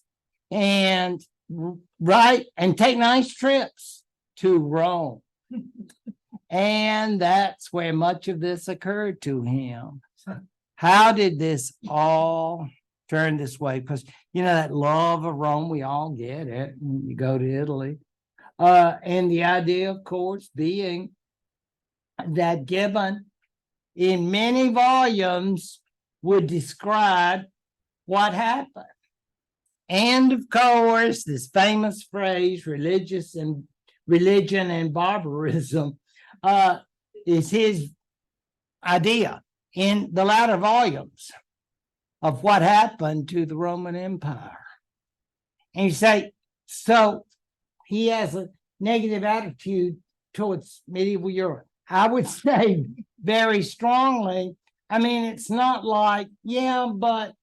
and take nice trips to Rome. And that's where much of this occurred to him. How did this all turn this way? Because, that love of Rome, we all get it when you go to Italy. And the idea, of course, being that Gibbon, in many volumes, would describe what happened. And, of course, this famous phrase, religion and barbarism, is his idea in the latter volumes of what happened to the Roman Empire. And you say, so he has a negative attitude towards medieval Europe. I would say very strongly. I mean, it's not like, but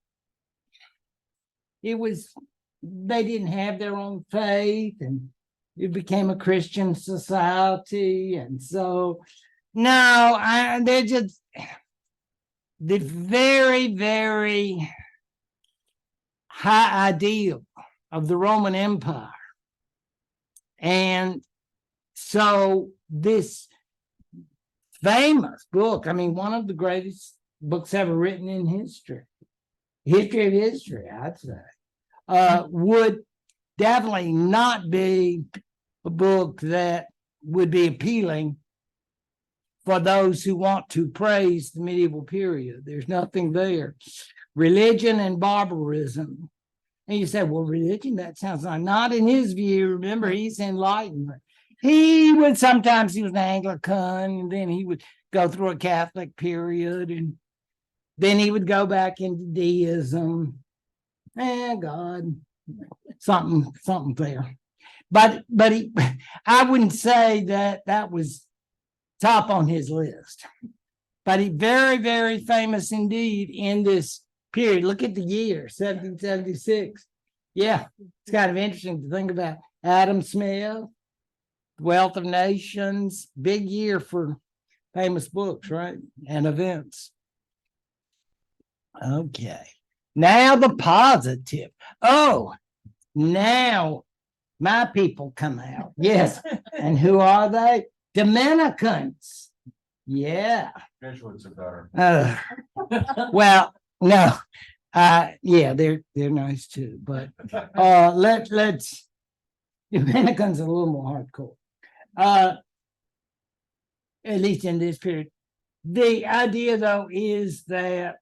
they didn't have their own faith, and it became a Christian society. And so, they're just the very, very high ideal of the Roman Empire. And so this famous book, one of the greatest books ever written in history of history, I'd say, would definitely not be a book that would be appealing for those who want to praise the medieval period. There's nothing there. Religion and barbarism. And you say, well, religion, that sounds like, not in his view. Remember, he's Enlightenment. He was an Anglican, and then he would go through a Catholic period, and then he would go back into deism. God, something there. But I wouldn't say that was top on his list. But he very, very famous indeed in this period. Look at the year, 1776. Yeah, it's kind of interesting to think about. Adam Smith, Wealth of Nations, big year for famous books, right? And events. Okay. Now the positive. Oh, now my people come out. Yes. And who are they? Dominicans. Yeah. Jesuits are better. Well, no. Yeah, they're nice too. But let's Dominicans are a little more hardcore. At least in this period. The idea, though, is that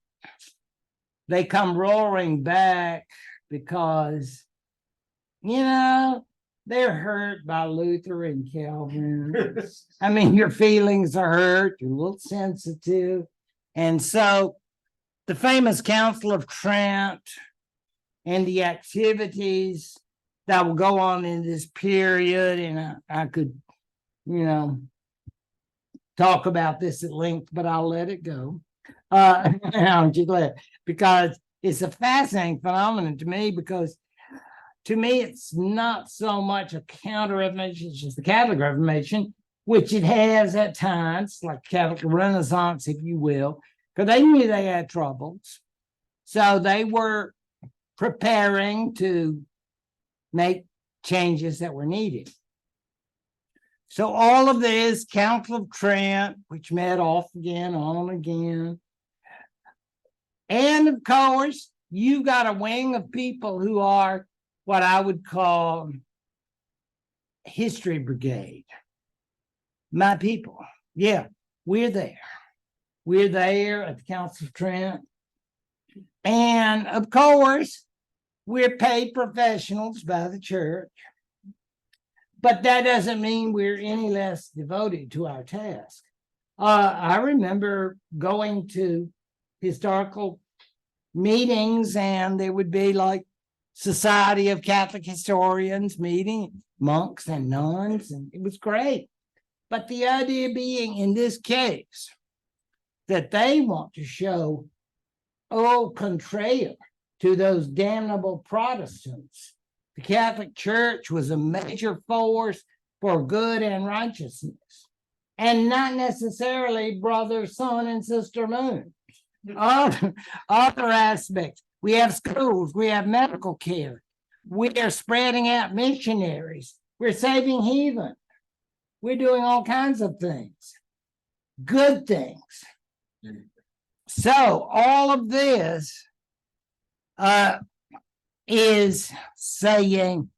they come roaring back because, they're hurt by Luther and Calvin. Your feelings are hurt, you're a little sensitive. And so the famous Council of Trent and the activities that will go on in this period, and I could, talk about this at length, but I'll let it go. I'm just glad, because it's a fascinating phenomenon to me, because to me, it's not so much a counter-reformation, it's just the Catholic Reformation, which it has at times, like Catholic Renaissance, if you will, because they knew they had troubles. So they were preparing to make changes that were needed. So all of this, Council of Trent, which met off again, on again. And of course, you've got a wing of people who are what I would call History Brigade. My people. Yeah, we're there. We're there at the Council of Trent. And of course, we're paid professionals by the church. But that doesn't mean we're any less devoted to our task. I remember going to historical meetings, and there would be like Society of Catholic Historians meeting, monks and nuns, and it was great. But the idea being, in this case, that they want to show, contraire to those damnable Protestants, the Catholic Church was a major force for good and righteousness, and not necessarily brother, sun, and sister moon. Other aspects. We have schools, we have medical care, we are spreading out missionaries, we're saving heathen, we're doing all kinds of things, good things. So all of this is saying,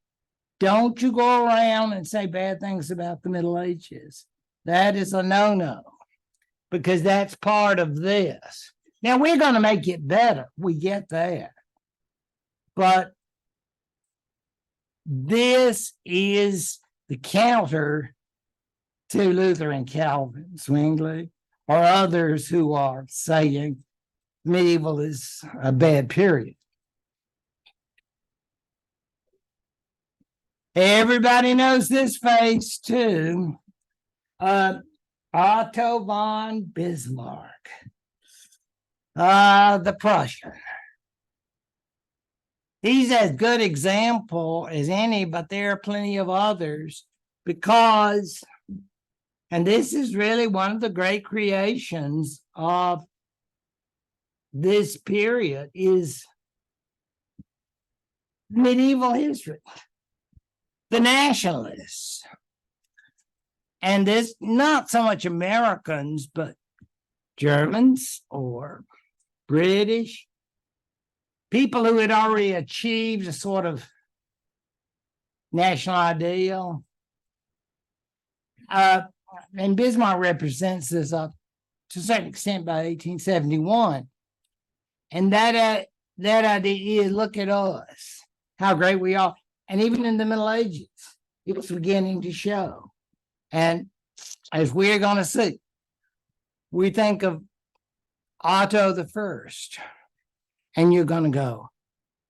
don't you go around and say bad things about the Middle Ages. That is a no-no, because that's part of this. Now, we're going to make it better. We get that. But this is the counter to Luther and Calvin, Zwingli, or others who are saying medieval is a bad period. Everybody knows this face too. Otto von Bismarck, the Prussian. He's as good example as any, but there are plenty of others, because, and this is really one of the great creations of this period, is medieval history. The nationalists, and this not so much Americans, but Germans or British, people who had already achieved a sort of national ideal. And Bismarck represents this up to a certain extent by 1871. And that idea is, look at us, how great we are. And even in the Middle Ages, it was beginning to show. And as we're going to see, we think of Otto the First, and you're going to go,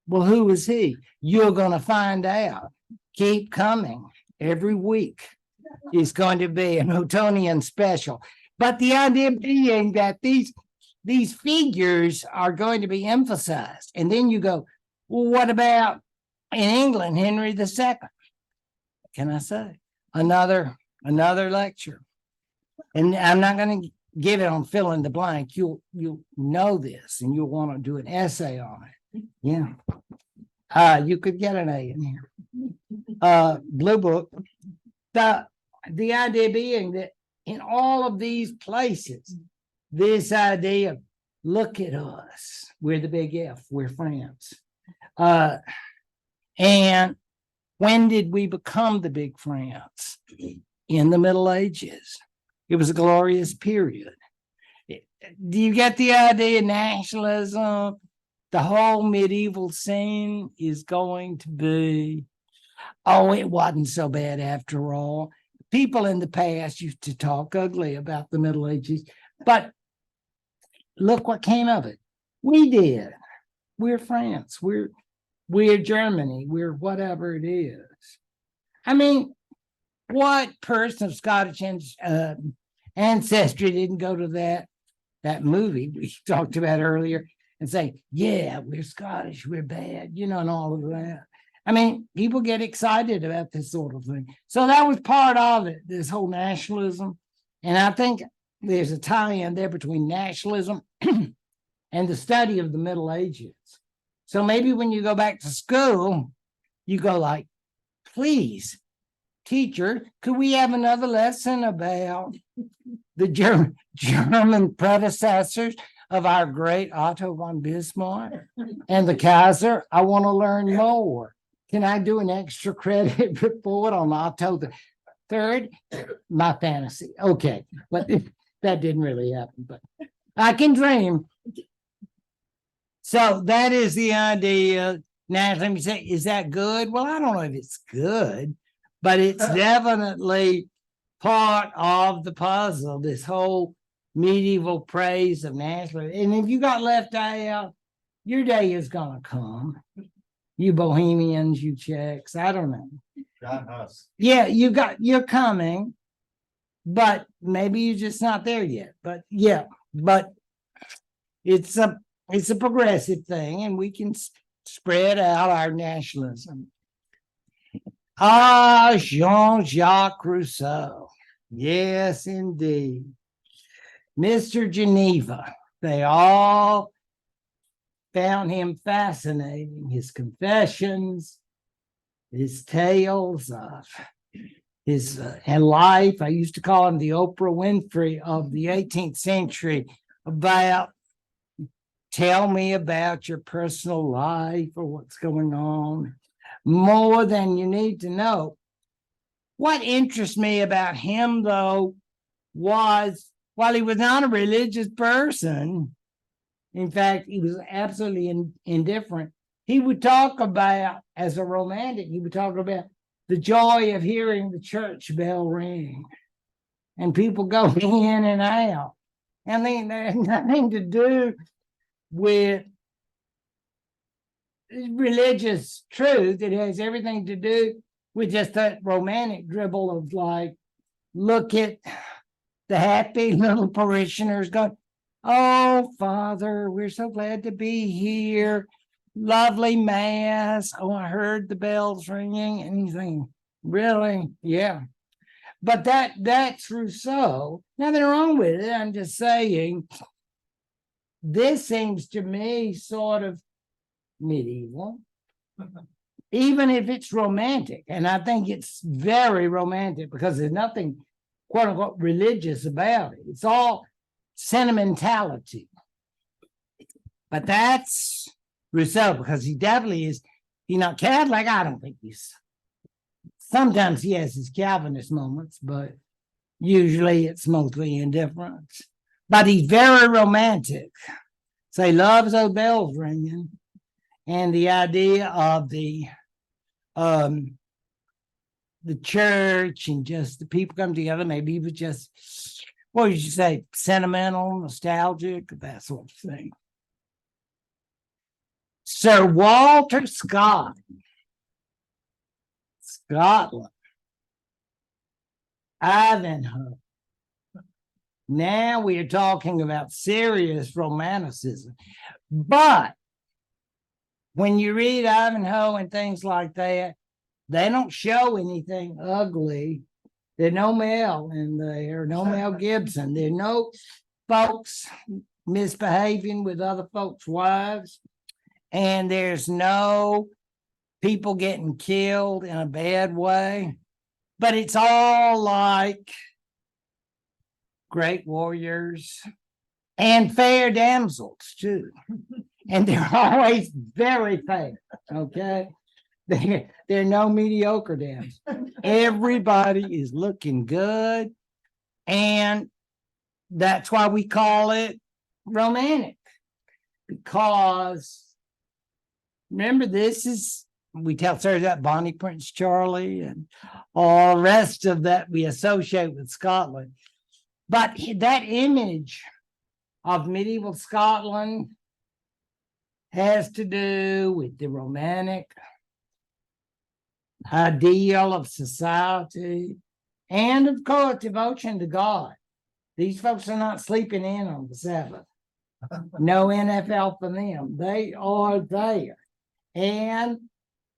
well, who was he? You're going to find out. Keep coming. Every week is going to be an Ottonian special. But the idea being that these figures are going to be emphasized. And then you go, well, what about in England, Henry II? Can I say? Another lecture. And I'm not going to give it on fill in the blank. You'll know this, and you'll want to do an essay on it. Yeah. You could get an A in here. Blue book. The idea being that in all of these places, this idea of, look at us, we're the big F, we're France. And when did we become the big France? In the Middle Ages. It was a glorious period. Do you get the idea? Nationalism, the whole medieval scene is going to be, it wasn't so bad after all. People in the past used to talk ugly about the Middle Ages, but look what came of it. We did. We're France. We're Germany. We're whatever it is. I mean, what person of Scottish ancestry didn't go to that movie we talked about earlier and say, yeah, we're Scottish, we're bad, and all of that. I mean, people get excited about this sort of thing. So that was part of it, this whole nationalism. And I think there's a tie-in there between nationalism and the study of the Middle Ages. So maybe when you go back to school, you go like, please teacher, could we have another lesson about the German predecessors of our great Otto von Bismarck and the Kaiser? I want to learn more. Can I do an extra credit report on Otto the Third? My fantasy. Okay, but that didn't really happen, but I can dream. So that is the idea. Now, let me say, is that good? Well, I don't know if it's good, but it's definitely part of the puzzle, this whole medieval praise of nationalism. And if you got left out, your day is gonna come. You Bohemians, you Czechs, I don't know. Not us. Yeah, you're coming, but maybe you're just not there yet. But yeah, but it's a progressive thing, and we can spread out our nationalism. Ah, Jean-Jacques Rousseau. Yes, indeed. Mr. Geneva. They all found him fascinating. His confessions, his tales of his and life. I used to call him the Oprah Winfrey of the 18th century, about tell me about your personal life or what's going on, more than you need to know. What interests me about him, though, was while he was not a religious person, in fact, he was absolutely indifferent. He would talk about, as a romantic, he would talk about the joy of hearing the church bell ring and people going in and out. And they had nothing to do with religious truth. It has everything to do with just that romantic dribble of like, look at the happy little parishioners going, oh, Father, we're so glad to be here. Lovely mass. Oh, I heard the bells ringing. And you think, really? Yeah. But that's Rousseau. Nothing wrong with it. I'm just saying, this seems to me sort of medieval, even if it's romantic. And I think it's very romantic because there's nothing, quote unquote, religious about it. It's all sentimentality. But that's Rousseau, because he definitely is, not Catholic. I don't think he's, sometimes he has his Calvinist moments, but usually it's mostly indifference. But he's very romantic. So he loves those bells ringing, and the idea of the church and just the people come together. Maybe he was just, what would you say, sentimental, nostalgic, that sort of thing. Sir Walter Scott, Scotland, Ivanhoe. Now we are talking about serious romanticism. But when you read Ivanhoe and things like that, they don't show anything ugly. There's no Mel in there, no Mel Gibson. There's no folks misbehaving with other folks' wives. And there's no people getting killed in a bad way. But it's all like great warriors and fair damsels, too. And they're always very fair, okay? There are no mediocre damsels. Everybody is looking good. And that's why we call it romantic. Because remember, we tell stories about Bonnie Prince Charlie and all the rest of that we associate with Scotland. But that image of medieval Scotland has to do with the romantic ideal of society and, of course, devotion to God. These folks are not sleeping in on the Sabbath. No NFL for them. They are there. And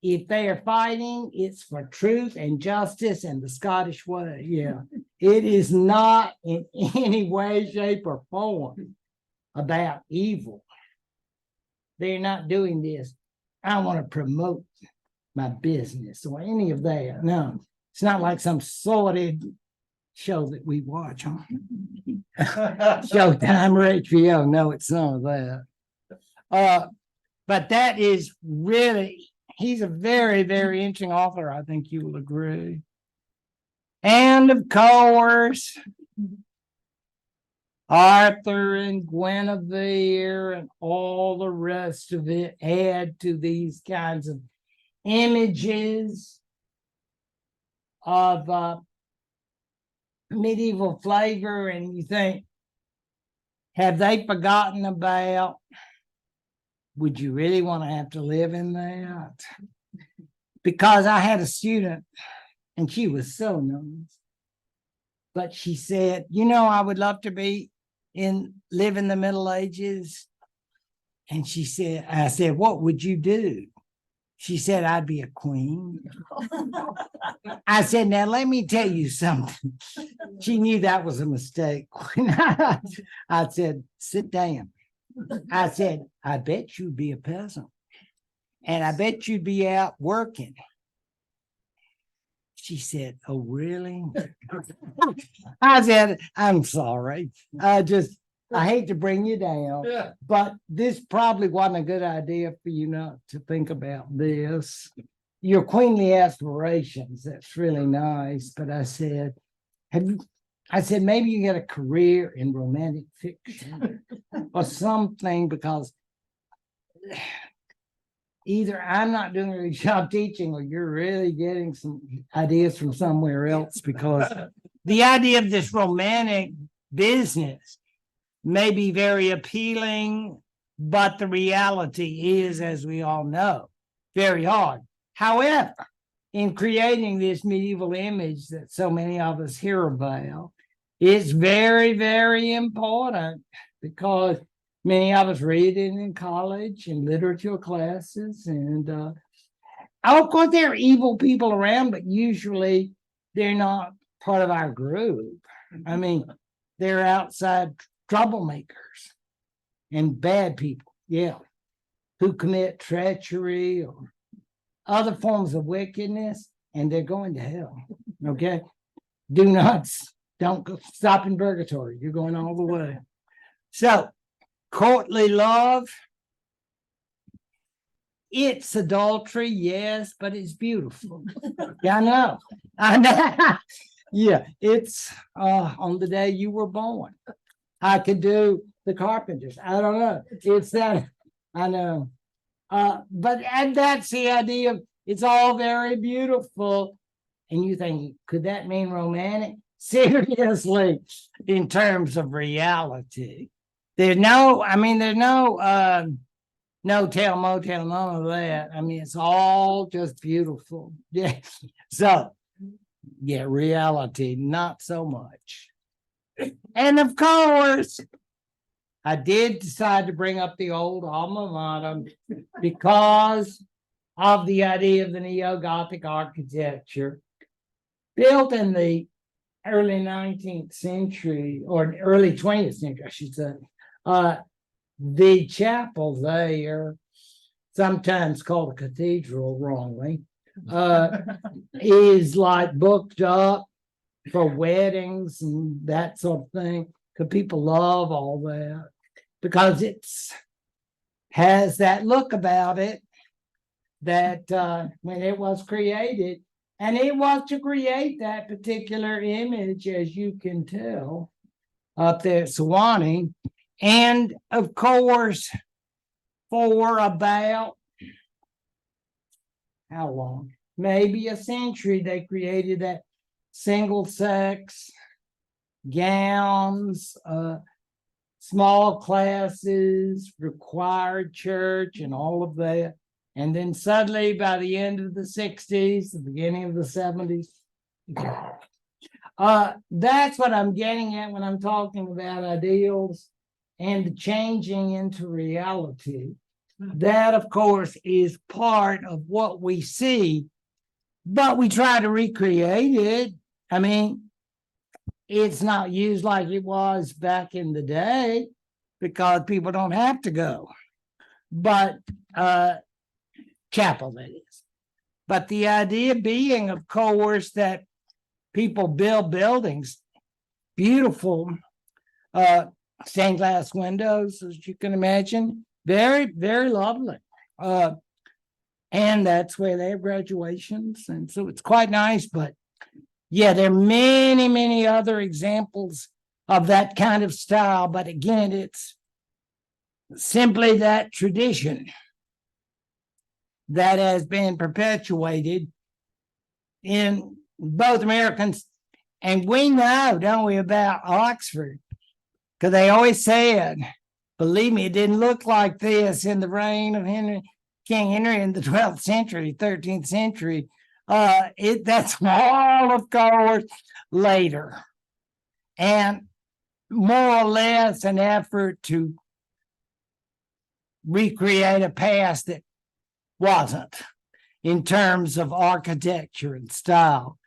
if they are fighting, it's for truth and justice and the Scottish way. Yeah. It is not in any way, shape, or form about evil. They're not doing this. I want to promote my business or any of that. No. It's not like some sordid show that we watch on Showtime or HBO. No, it's none of that. But that is really, he's a very, very interesting author. I think you will agree. And of course, Arthur and Guinevere and all the rest of it add to these kinds of images of medieval flavor. And you think, have they forgotten about, would you really want to have to live in that? Because I had a student and she was so nice, but she said, I would love to live in the Middle Ages. And I said, what would you do? She said, I'd be a queen. I said, now let me tell you something. She knew that was a mistake. I said, sit down. I said, I bet you'd be a peasant. And I bet you'd be out working. She said, oh, really? I said, I'm sorry. I hate to bring you down, but this probably wasn't a good idea for you not to think about this. Your queenly aspirations, that's really nice. But I said, maybe you get a career in romantic fiction or something, because either I'm not doing a good job teaching or you're really getting some ideas from somewhere else, because the idea of this romantic business may be very appealing, but the reality is, as we all know, very hard. However, in creating this medieval image that so many of us hear about, it's very, very important, because many of us read it in college and literature classes. And of course, there are evil people around, but usually they're not part of our group. I mean, they're outside troublemakers and bad people, who commit treachery or other forms of wickedness, and they're going to hell. Okay? Don't stop in purgatory. You're going all the way. So, courtly love, it's adultery, yes, but it's beautiful. Yeah, I know. Yeah, it's on the day you were born. I could do the Carpenters. I don't know. It's that, I know. And that's the idea of, it's all very beautiful. And you think, could that mean romantic? Seriously, in terms of reality. There's no no-tell, motel, none of that. I mean, it's all just beautiful. Yeah. So, reality, not so much. And of course, I did decide to bring up the old alma mater because of the idea of the neo-Gothic architecture built in the early 19th century, or early 20th century, I should say. The chapel there, sometimes called a cathedral wrongly, is like booked up for weddings and that sort of thing, because people love all that, because it's has that look about it that when it was created, and it was to create that particular image, as you can tell, up there at Sewanee. And of course, for about, how long? Maybe a century, they created that single sex gowns, small classes, required church, and all of that. And then suddenly, by the end of the 60s, the beginning of the 70s, that's what I'm getting at when I'm talking about ideals and the changing into reality. That, of course, is part of what we see, but we try to recreate it. I mean, it's not used like it was back in the day because people don't have to go. But chapel, that is. But the idea being, of course, that people build buildings, beautiful stained glass windows, as you can imagine, very, very lovely. And that's where they have graduations, and so it's quite nice. But yeah, there are many, many other examples of that kind of style. But again, it's simply that tradition that has been perpetuated in both Americans. And we know, don't we, about Oxford, because they always said, believe me, it didn't look like this in the reign of King Henry in the 12th century, 13th century. That's all, of course, later. And more or less an effort to recreate a past that wasn't in terms of architecture and style.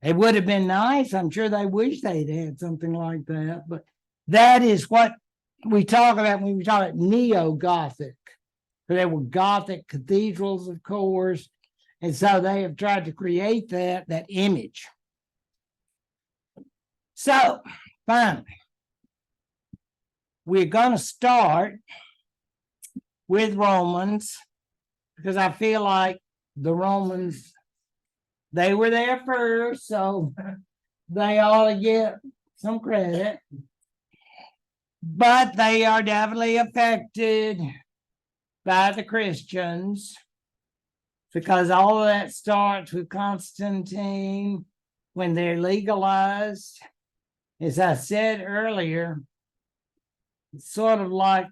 It would have been nice. I'm sure they wish they'd had something like that, but that is what we talk about when we talk about neo-Gothic. There were Gothic cathedrals, of course, and so they have tried to create that image. So, finally, we're going to start with Romans, because I feel like the Romans, they were there first, so they ought to get some credit. But they are definitely affected by the Christians, because all of that starts with Constantine when they're legalized. As I said earlier, it's sort of like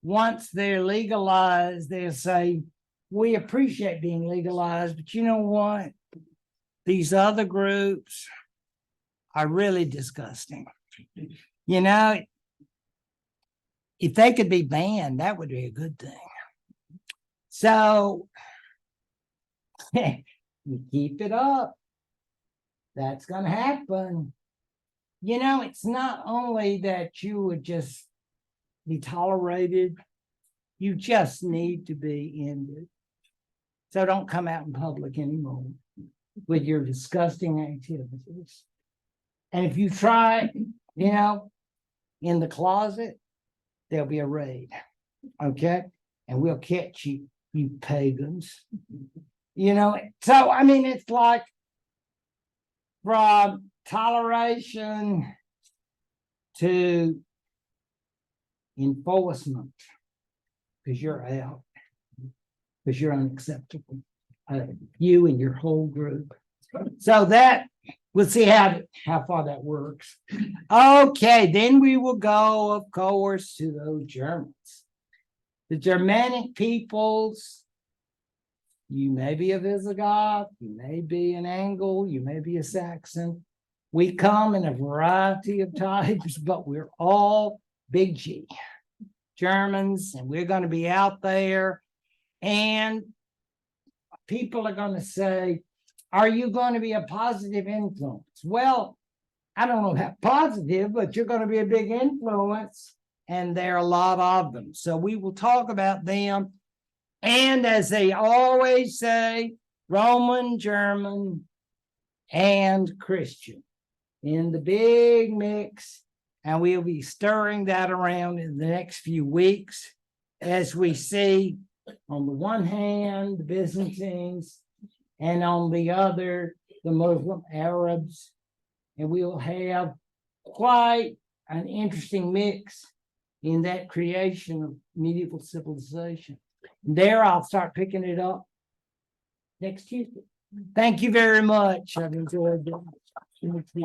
once they're legalized, they'll say, we appreciate being legalized, but you know what? These other groups are really disgusting. You know, if they could be banned, that would be a good thing. So you keep it up. That's going to happen. You know, it's not only that you would just be tolerated, you just need to be ended. So don't come out in public anymore with your disgusting activities. And if you try, you know, in the closet, there'll be a raid. Okay? And we'll catch you, you pagans. You know, so I mean, it's like from toleration to enforcement, because you're out, because you're unacceptable. You and your whole group. So that we'll see how far that works. Okay, then we will go, of course, to those Germans. The Germanic peoples. You may be a Visigoth, you may be an Anglo, you may be a Saxon. We come in a variety of types, but we're all big G Germans, and we're going to be out there. And people are going to say, are you going to be a positive influence? Well, I don't know about positive, but you're going to be a big influence, and there are a lot of them. So we will talk about them. And as they always say, Roman, German, and Christian in the big mix. And we'll be stirring that around in the next few weeks as we see, on the one hand, the Byzantines, and on the other, the Muslim Arabs. And we'll have quite an interesting mix in that creation of medieval civilization. There, I'll start picking it up next Tuesday. Thank you very much. I've enjoyed it.